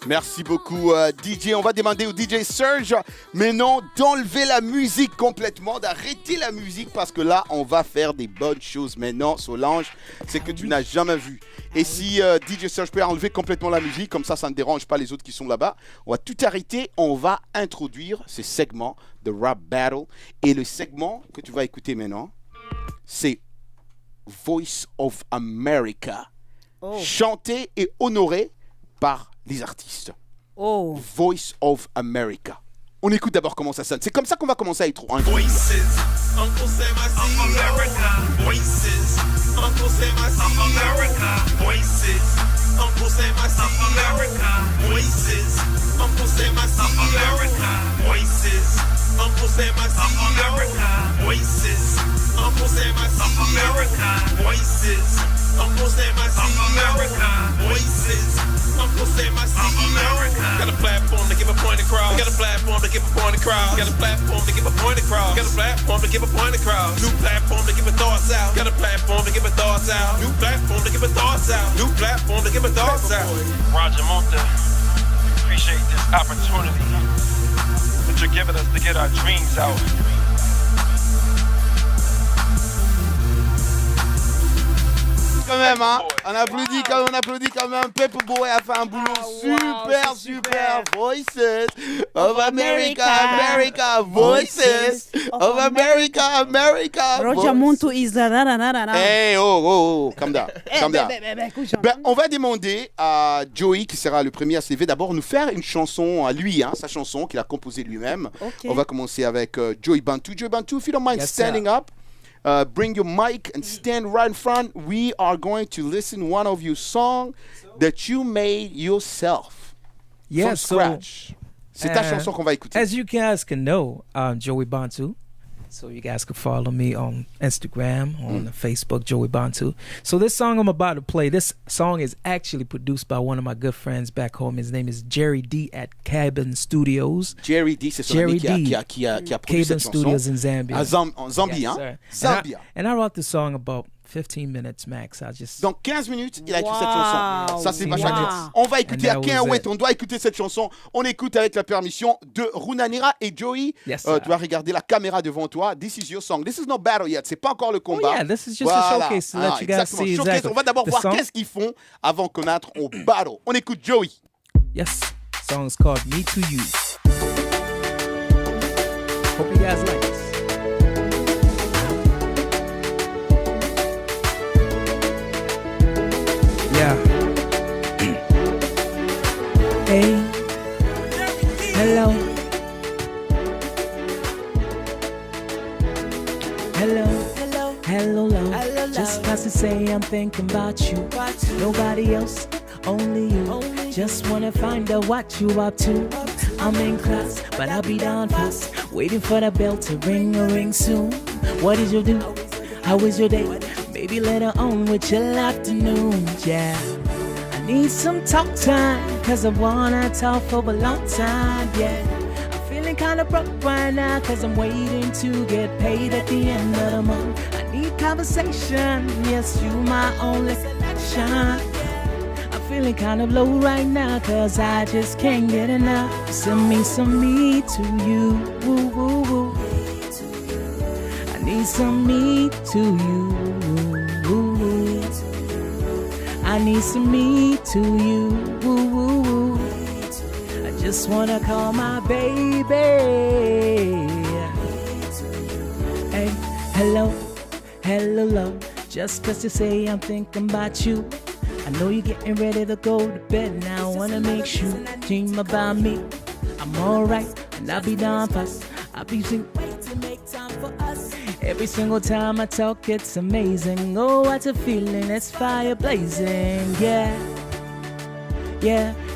Merci beaucoup DJ. On va demander au DJ Serge maintenant d'enlever la musique complètement, d'arrêter la musique parce que là on va faire des bonnes choses maintenant. Solange, c'est que tu n'as jamais vu. Et si DJ Serge peut enlever complètement la musique, comme ça ne dérange pas les autres qui sont là-bas, on va tout arrêter. On va introduire ce segment de Rap Battle. Et le segment que tu vas écouter maintenant, c'est Voice of America. Chanté et honoré par les artistes. Voice of America. On écoute d'abord comment ça sonne. C'est comme ça qu'on va commencer à être en Voices, Uncle Sam, I see America. Voices, Uncle Sam, I see America. Voices, Uncle Sam, I see America. Voices, Uncle Sam, I see America. Voices, Uncle Sam, I see America. Voices, Uncle Uncle Sam, my CEO. Voices. Uncle Sam, my CEO. Voices. Uncle Sam, my CEO. Got a platform to give a point across. Got a platform to give a point across. Got a platform to give a point across. Got a platform to give a point across. New platform to give a thoughts out. Got a platform to give a thoughts out. New platform to give a thoughts out. New platform to give a thoughts out. Roger Monta, appreciate this opportunity that you're giving us to get our dreams out. Quand même, hein. On applaudit quand même. Pepper Boy a fait un boulot super. Voices of America, America. Voices of America, America. Roger Montu is Hey, oh, calm down. On va demander à Joey, qui sera le premier à se lever, d'abord nous faire une chanson à lui, hein, sa chanson qu'il a composée lui-même. Okay. On va commencer avec Joey Bantu. Joey Bantu, if you don't mind standing up. Bring your mic and stand right in front. We are going to listen one of your songs that you made yourself from scratch. C'est ta chanson qu'on va écouter. As you guys can know, Joey Bantu. So you guys can follow me on Instagram, on Facebook, Joey Bantu. So this song I'm about to play, this song is actually produced by one of my good friends back home. His name is Jerry D at Cabin Studios. Jerry D, c'est son ami qui a produit cette chanson. Cabin Studios in Zambia. En Zambie, yes, hein? Zambia. And I wrote this song about 15 minutes max. Dans 15 minutes, il a écrit cette chanson. Ça, c'est vachement bien. On va écouter à Kenwet. On doit écouter cette chanson. On écoute avec la permission de Runanira et Joey. Yes, tu vas regarder la caméra devant toi. This is your song. This is not battle yet. C'est pas encore le combat. Oh, yeah, this is just a showcase to let you guys see exactly. On va d'abord voir qu'est-ce qu'ils font avant qu'on entre au battle. On écoute Joey. Yes. The song is called Me to You. Hope you guys like this. Yeah. Hey. Hello. Hello. Just got to say I'm thinking about you. Nobody else, only you. Just wanna find out what you up to. I'm in class, but I'll be down fast. Waiting for the bell to ring soon. What did you do? How was your day? Maybe later on with your afternoon, yeah. I need some talk time, cause I wanna talk for a long time, yeah. I'm feeling kinda broke right now, cause I'm waiting to get paid at the end of the month. I need conversation, yes, you my only selection. I'm feeling kinda low right now, cause I just can't get enough. Send me some me to you, woo, woo, woo. I need some me to you. I need some me to you. Woo, woo, woo. I just wanna call my baby. Hey, hello, love. Just cause you say I'm thinking about you. I know you're getting ready to go to bed now. I wanna make sure you dream about me. I'm alright, and I'll be down fast. I'll be singing to make time for us. Every single time I talk, it's amazing. Oh, what a feeling, it's fire blazing. Yeah,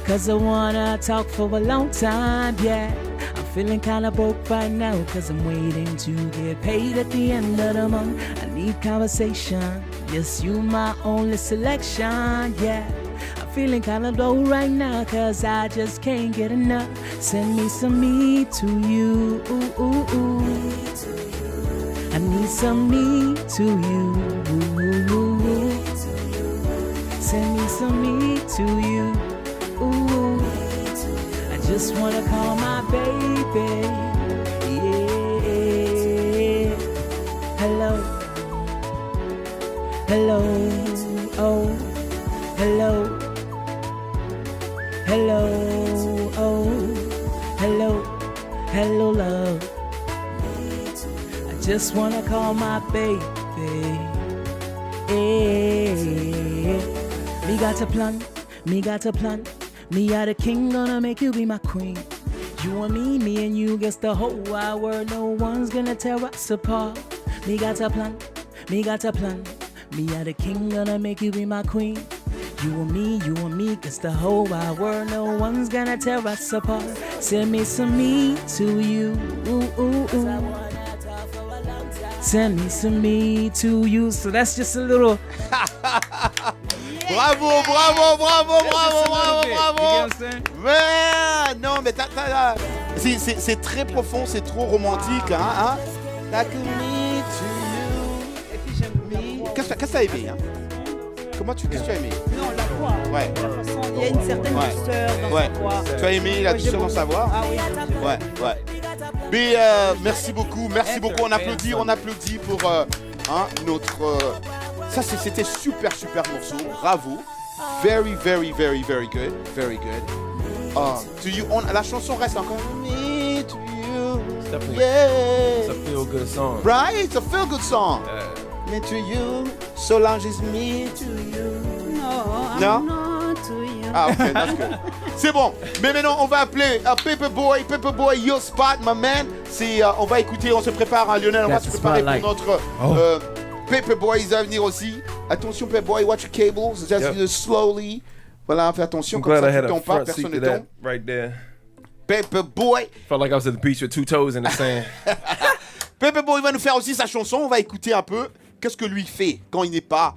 cause I wanna talk for a long time, yeah. I'm feeling kinda broke right now, cause I'm waiting to get paid at the end of the month. I need conversation, yes, you my only selection, yeah. I'm feeling kinda low right now, cause I just can't get enough. Send me some me to you, ooh, ooh, ooh. I need some me to you. Ooh. Send me some me to you. Ooh. I just wanna call my baby. Yeah. Hello. Oh. Hello. Oh. Hello, love. Just wanna call my baby. Hey. Me got a plan. Me are the king, gonna make you be my queen. You and me and you against the whole wide world. No one's gonna tear us apart. Me got a plan. Me are the king, gonna make you be my queen. You and me against the whole wide world. No one's gonna tear us apart. Send me some me to you. Ooh, ooh, ooh. Send me to you. So that's just a little. Bravo. Mais non, mais c'est très profond, c'est trop romantique, hein. Like me to you. Et puis j'aime bien. Qu'est-ce que t'as aimé, hein? Qu'est-ce que tu as aimé? Non, la voix. Ouais. La façon, il y a une certaine douceur dans sa voix. Tu as aimé la douceur dans sa voix? Ah oui. Ouais. Mais merci beaucoup. On applaudit pour notre. Ça, c'était super morceau. Bravo. Very good. Very good. To you, la chanson reste encore. Me to you. It's a feel good song. Right? It's a feel good song. Me to you. Solange is me to you. No, I'm not to you. Ah, ok, that's good. C'est bon. Mais maintenant, on va appeler Paperboy. Paperboy, your spot, my man. On va écouter, on se prépare, hein, Lionel, on va se préparer pour notre Paperboy. Il va venir aussi. Attention, Paperboy, watch your cables. Just slowly. Voilà, fais attention. I'm comme glad ça, I had tu a tombes pas, front seat personne to ne that tombe. right there. Paperboy. Felt like I was at the beach with 2 toes in the sand. Paperboy va nous faire aussi sa chanson. On va écouter un peu qu'est-ce que lui fait quand il n'est pas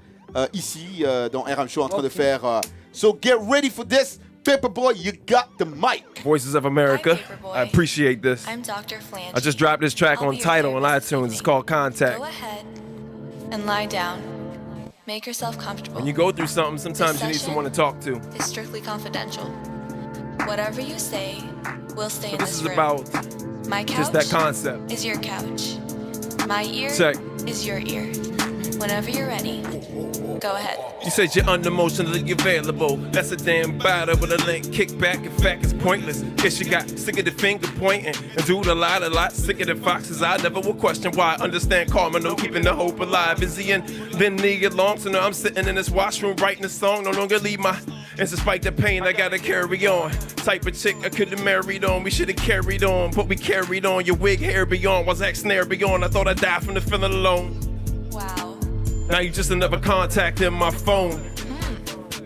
ici dans RM Show en train de faire. So get ready for this. Paperboy, you got the mic. Voices of America. I appreciate this. I'm Dr. Flange. I just dropped this track on Tidal on iTunes. It's called Contact. Go ahead and lie down. Make yourself comfortable. When you go through something, sometimes you need someone to talk to. It's strictly confidential. Whatever you say will stay in This this is room. about My couch just that concept. is your couch. My ear Check. is your ear. Whenever you're ready, go ahead. You said you're unemotionally available. That's a damn battle with a link. Kick back, in fact, it's pointless. Guess you got sick of the finger pointing and do a lot sicker than foxes. I never will question why. Understand karma, no keeping the hope alive. Busy and then need long, so now I'm sitting in this washroom writing a song. No longer leave my. And despite the pain, I gotta carry on. Type of chick I could've married on. We should've carried on, but we carried on. Your wig hair beyond, was X snare beyond. I thought I'd die from the feeling alone. Wow. Now you just another contact in my phone.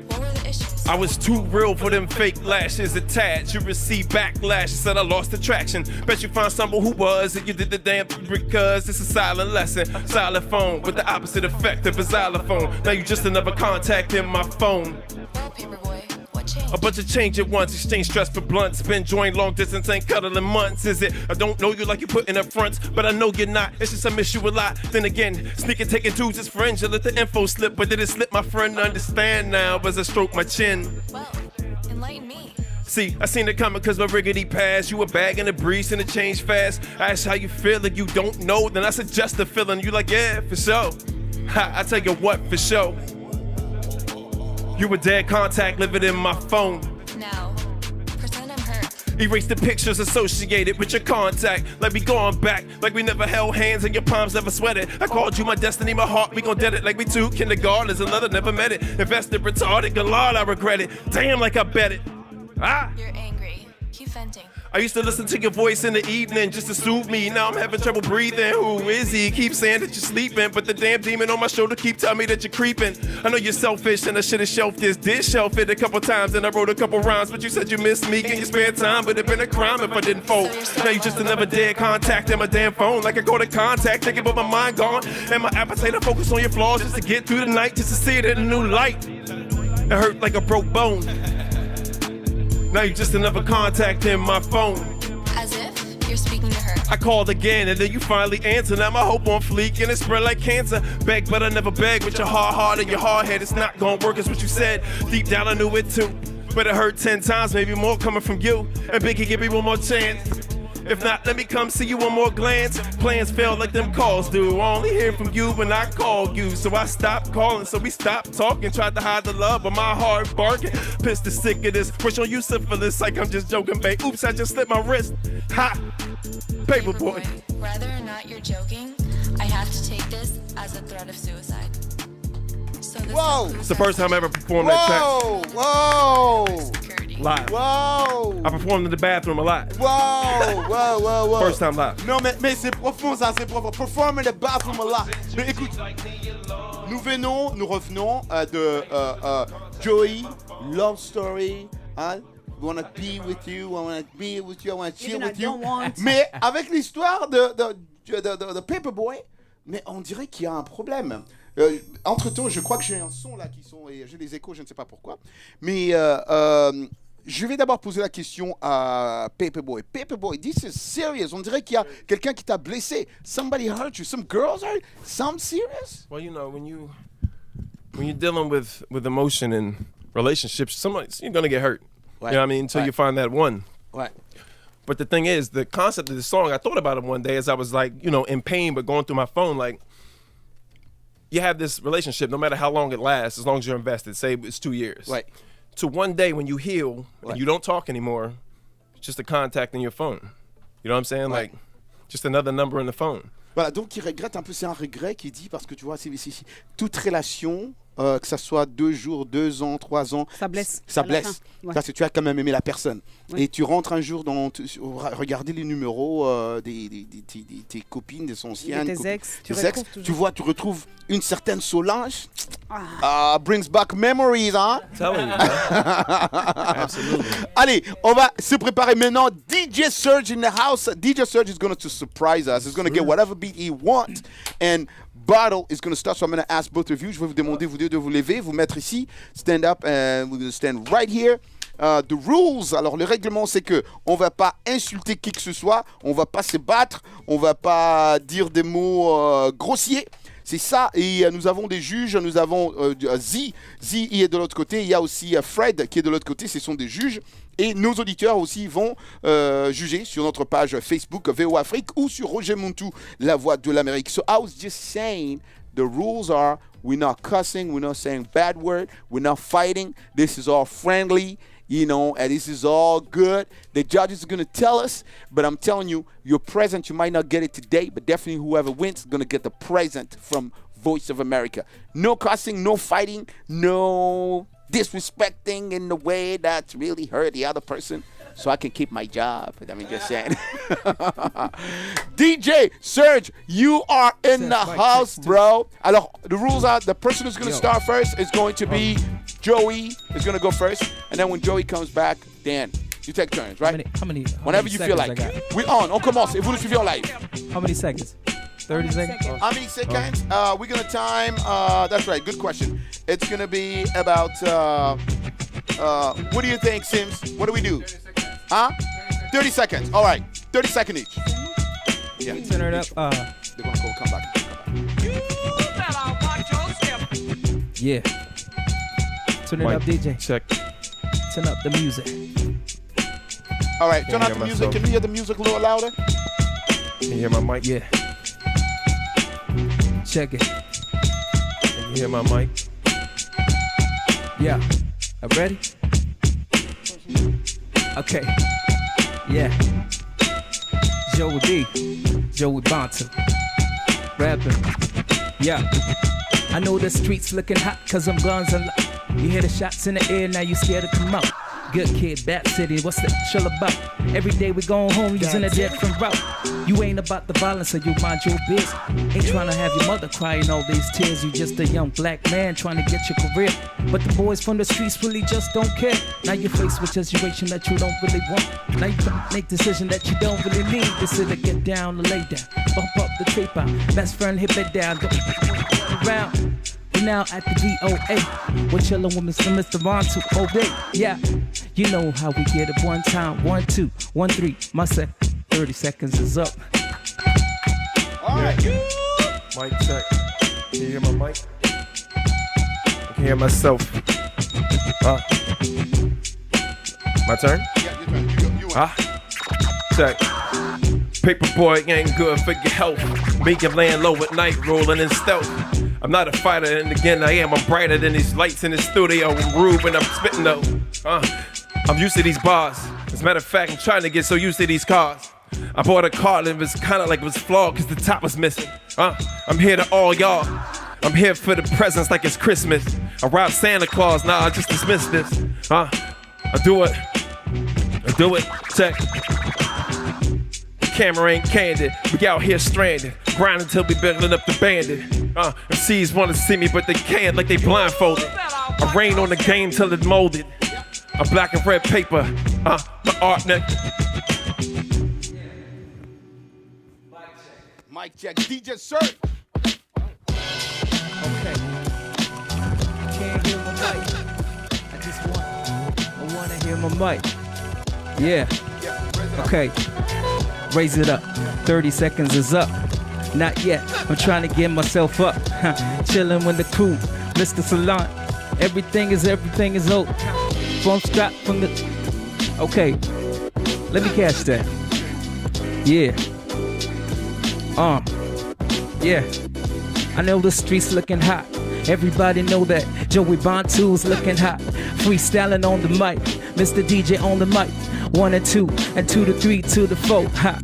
What were the issues? I was too real for them fake lashes attached. You receive backlash. You said I lost attraction. Bet you find someone who was, and you did the damn because it's a silent lesson. Silent phone with the opposite effect of a xylophone. Now you just another contact in my phone. Well, Paperboy, what changed? A bunch of change at once, exchange stress for blunts. Been joined long distance, ain't cuddling months. Is it? I don't know you like you put in up fronts, but I know you're not. It's just I miss you a lot. Then again, sneaking, taking dudes as friends. You let the info slip, but did it slip? My friend understand now as I stroke my chin. Well, enlighten me. See, I seen it coming cause my riggedy passed. You were bagging the breeze and it changed fast. I asked how you feel and you don't know. Then I suggest the feeling. You like, yeah, for sure. Ha, I tell you what, for sure. You were dead contact living in my phone. Now, pretend I'm hurt. Erase the pictures associated with your contact. Like we going back, like we never held hands and your palms never sweated. I called you my destiny, my heart, we gon' dead it like we two kindergartners. Another never met it. Invested, retarded, galard, I regret it. Damn, like I bet it. Ah! You're angry. Keep venting. I used to listen to your voice in the evening just to soothe me. Now I'm having trouble breathing. Who is he? Keep saying that you're sleeping, but the damn demon on my shoulder keep telling me that you're creeping. I know you're selfish and I should have shelved this. Did shelf it a couple times and I wrote a couple rhymes, but you said you missed me. Can you spare time? But it'd been a crime if I didn't fold. Now you just another dead contact in my damn phone. Like I go to contact, thinking about my mind gone. And my appetite, I focus on your flaws just to get through the night, just to see it in a new light. It hurt like a broke bone. Now you just another contact in my phone. As if you're speaking to her. I called again and then you finally answer. Now my hope on fleek and it spread like cancer. Beg but I never beg with your hard heart and your hard head. It's not gonna work, is what you said. Deep down I knew it too. But it hurt 10 times, maybe more coming from you. And Biggie, give me one more chance. If not, let me come see you one more glance. Plans fail like them calls do. I only hear from you when I call you. So I stopped calling, so we stopped talking. Tried to hide the love, but my heart barking. Pissed and sick of this. Push on you syphilis like I'm just joking, babe. Oops, I just slipped my wrist. Ha! Paperboy. Whether or not you're joking, I have to take this as a threat of suicide. So this Whoa! It's the first time I ever performed that track. Whoa! Live. Wow! I performed in the bathroom a lot. Wow! First time live. Non, mais c'est profond, ça, c'est profond. Perform in the bathroom a lot. Mais écoute, nous revenons de Joey, Love Story, hein? I wanna be with you, I wanna be with you, I wanna chill with you. Mais avec l'histoire de Paperboy, Mais on dirait qu'il y a un problème. Entre-temps, je crois que j'ai un son là qui sont... Et j'ai des échos, je ne sais pas pourquoi. Mais je vais d'abord poser la question à Paperboy. Paperboy, this is serious. On dirait qu'il y a quelqu'un qui t'a blessé. Somebody hurt you. Some girls hurt you. Some serious? Well, you know, when you're dealing with emotion in relationships, you're gonna get hurt. Right. You know what I mean? Until you find that one. Right. But the thing is, the concept of the song, I thought about it one day as I was like, you know, in pain, but going through my phone, like, you have this relationship, no matter how long it lasts, as long as you're invested, say it's 2 years. Right. To one day when you heal and you don't talk anymore, it's just a contact in your phone. You know what I'm saying? Right. Like, just another number in the phone. Voilà, donc il regrette un peu, c'est un regret qu'il dit, parce que tu vois, c'est toute relation, que ça soit 2 jours, 2 ans, 3 ans, ça blesse. Ça blesse. Ouais. Parce que tu as quand même aimé la personne. Ouais. Et tu rentres un jour regarder les numéros tes copines, des anciennes. Tes copines, ex, tu retrouves une certaine Solange. Brings back memories, hein? Telling you, absolutely. Allez, on va se préparer maintenant. DJ Serge in the house. DJ Serge is going to surprise us. He's going to get whatever beat he wants. And battle is going to start. So I'm going to ask both of you. Je vais vous demander, vous deux, de vous lever, vous mettre ici. Stand up and we're going to stand right here. The rules, alors le règlement c'est que on va pas insulter qui que ce soit, on va pas se battre, on va pas dire des mots grossiers. C'est ça, et nous avons des juges, nous avons Z il est de l'autre côté, il y a aussi Fred qui est de l'autre côté, ce sont des juges. Et nos auditeurs aussi vont juger sur notre page Facebook VO Afrique ou sur Roger Montou, la voix de l'Amérique. So I was just saying, the rules are, we're not cussing, we're not saying bad word, we're not fighting, this is all friendly. You know, and this is all good. The judges are going to tell us, but I'm telling you, your present, you might not get it today, but definitely whoever wins is going to get the present from Voice of America. No cussing, no fighting, no disrespecting in the way that really hurt the other person, so I can keep my job. I mean, just saying. DJ Serge, you are in the house, bro. Alors, the rules are, the person who's going to start first is going to be Joey is going to go first, and then when Joey comes back, Dan, you take turns, right? How many Whenever you feel like. We on commence. Et vous le suivez en live. How many seconds? 30 seconds? How many seconds? We're going to time, that's right, good question. It's going to be about, what do you think, Sims? What do we do? 30 seconds. All right, 30 seconds each. Yeah. Turn it up. They're going to come back. Yeah. Turn it Mike, up, DJ. Check. Turn up the music. All right, turn up the music. Can we hear the music a little louder? Can you hear my mic? Yeah. Check it. Can you hear my mic? Yeah. Ready? Okay. Yeah. Joey D. Joey Bonta. Rapping. Yeah. I know the streets looking hot cause I'm guns and you hear the shots in the air, now you scared to come out. Good kid, bad city, what's the chill about? Every day we going home using a different route. You ain't about the violence, so you mind your biz. Ain't trying to have your mother crying all these tears. You just a young black man trying to get your career. But the boys from the streets really just don't care. Now you're faced with a situation that you don't really want. Now you trying to make decisions that you don't really need. This is to get down or lay down. Bump up the tape out. Best friend, hip it down. Don't around. We're now at the VOA. We're chillin' with Mr. Montu all day. Yeah, you know how we get it one time. 1, 2, 1, 3. My set. 30 seconds is up. All right. Mic check. Can you hear my mic? I can hear myself. My turn? Yeah, your turn. You Check. Paperboy ain't good for your health. Make you laying low at night, rolling in stealth. I'm not a fighter, and again I am. I'm brighter than these lights in the studio. I'm rude when I'm spitting though. I'm used to these bars. As a matter of fact, I'm trying to get so used to these cars. I bought a car and it was kind of like it was flawed because the top was missing. I'm here to all y'all. I'm here for the presents like it's Christmas. I robbed Santa Claus, nah, I just dismissed this. I do it. Check. Camera ain't candid, we out here stranded. Grind until we building up the bandit. MCs wanna see me, but they can't, like they blindfolded. I rain on the game till it molded. A black and red paper, my art neck. Mic check. DJ Serge. Okay. Can't hear my mic. I wanna hear my mic. Yeah. Okay. Raise it up. 30 seconds is up. Not yet. I'm trying to get myself up. Chilling with the crew. Mr. Salon. Everything is old. Phone strap from the. Okay. Let me catch that. Yeah. Yeah. I know the streets looking hot. Everybody know that Joey Bantu's looking hot. Freestyling on the mic. Mr. DJ on the mic. 1 and 2 and 2 to 3 to the 4. Ha.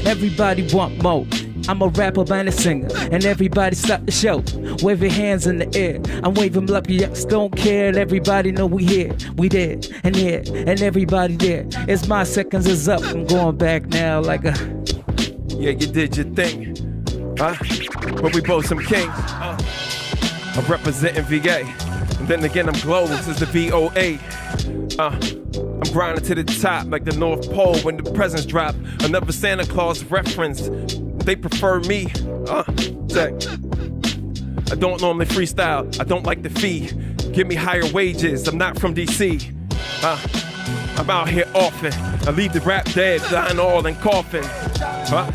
Everybody want more. I'm a rapper and a singer, and everybody stop the show. Wave your hands in the air. I'm waving them up, yes, don't care. And everybody know we here, we there, and here, and everybody there. It's my seconds is up. I'm going back now like a. Yeah, you did your thing, huh? But we both some kings. I'm representing VA, and then again I'm global. This is the VOA. I'm grinding to the top like the North Pole when the presents drop. Another Santa Claus reference. They prefer me. Check. I don't normally freestyle. I don't like the fee. Give me higher wages. I'm not from DC. I'm out here often. I leave the rap dead, dying all in coffins. Got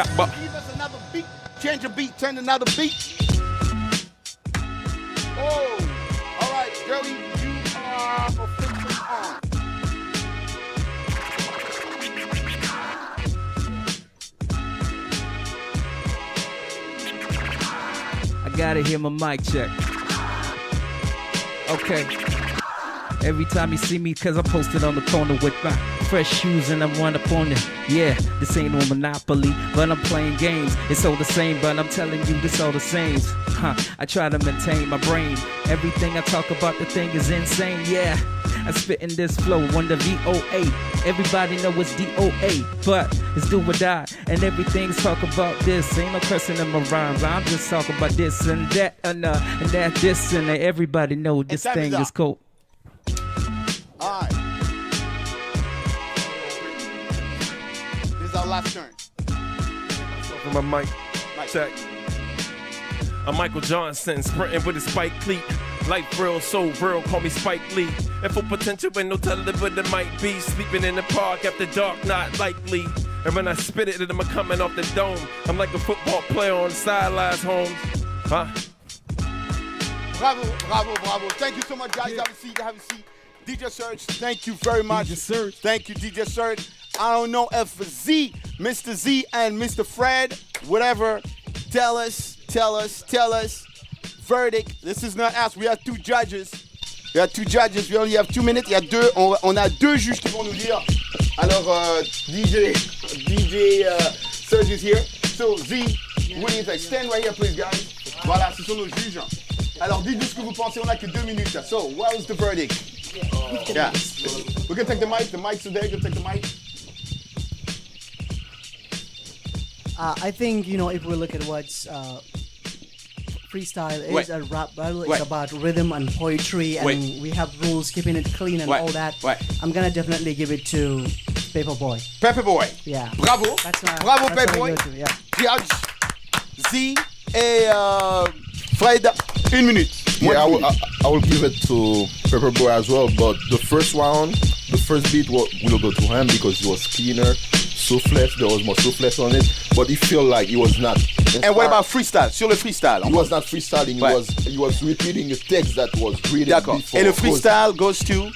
Give us another beat. Change a beat. Turn another beat. Oh, all right, Joey, you are officially on. Gotta hear my mic check. Okay. Every time you see me, cause I'm posted on the corner with my fresh shoes and I'm one up on it. Yeah, this ain't no Monopoly, but I'm playing games. It's all the same, but I'm telling you this all the same. I try to maintain my brain. Everything I talk about, the thing is insane. Yeah, I spit in this flow on the VOA. Everybody know it's DOA, but it's do or die. And everything's talk about this. Ain't no cursing in my rhymes. I'm just talking about this and that and that, this and that. Everybody know this thing is cool. All right. This is our last turn. My mic check. I'm Michael Johnson, sprinting with a spike cleat. Life real, so real, call me Spike Lee. And for potential, ain't no telling what it might be. Sleeping in the park after dark, not likely. And when I spit it, I'm coming off the dome. I'm like a football player on the sidelines, Holmes. Huh? Bravo, bravo, bravo. Thank you so much, guys. Yeah. Have a seat, have a seat. DJ Serge, thank you very much. DJ Serge. Thank you, DJ Serge. I don't know if Z, Mr. Z and Mr. Fred, whatever, tell us. Verdict. This is not us. We have two judges. We only have 2 minutes. On a deux juges qui vont nous dire. Alors, DJ Serge is here. So, Z, what do you think? Stand right here, please, guys. Voilà, ce sont nos juges. Alors, dites-nous ce que vous pensez. On a que 2 minutes. So, what was the verdict? Yeah. We can take the mic. The mics are there. You can take the mic. I think, if we look at what's freestyle is, a rap battle is about rhythm and poetry, and we have rules, keeping it clean and all that. I'm gonna definitely give it to Paperboy. Paperboy. Yeah. Bravo. Bravo, Paperboy. Yeah. Judge Z et Fred, 1 minute. Yeah, I will give it to Paperboy as well, but the first beat will go to him because it was cleaner, soufflé, there was more soufflé on it, but it felt like it was not. And what about freestyle? Sur le freestyle? He was not freestyling, he was repeating a text that was written before. Et le freestyle goes to...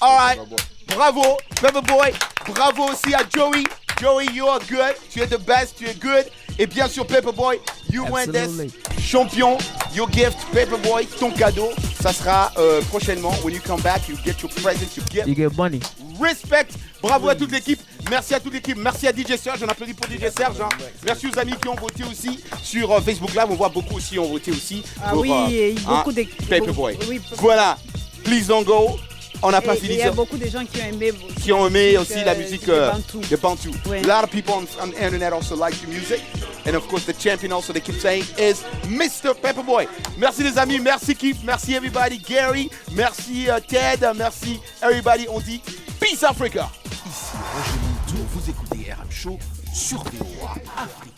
Alright, bravo, Paperboy, bravo aussi à Joey. Joey, you are good, tu es the best, tu es good. Et bien sûr, Paperboy, you win this. Champion, your gift, Paperboy, ton cadeau, ça sera prochainement. When you come back, you get your present, you get... You get money. Respect, bravo à toute l'équipe, merci à toute l'équipe, merci à DJ Serge, on applaudit pour DJ Serge. Merci aux amis qui ont voté aussi sur Facebook Live, on voit beaucoup aussi ont voté aussi. Pour, beaucoup de Paperboy. Oui, voilà, please don't go. On n'a pas fini. Il y a beaucoup de gens qui ont aimé aussi la musique de Bantu. A lot of people on the internet also like the music. And of course the champion also they keep saying is Mr. Paperboy. Merci les amis, merci Keith, merci everybody, Gary, merci Ted, merci everybody. On dit Peace Africa. Ici Roger Montour, vous écoutez RM Show sur VOA Afrique.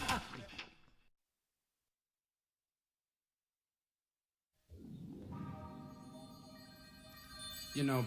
You know,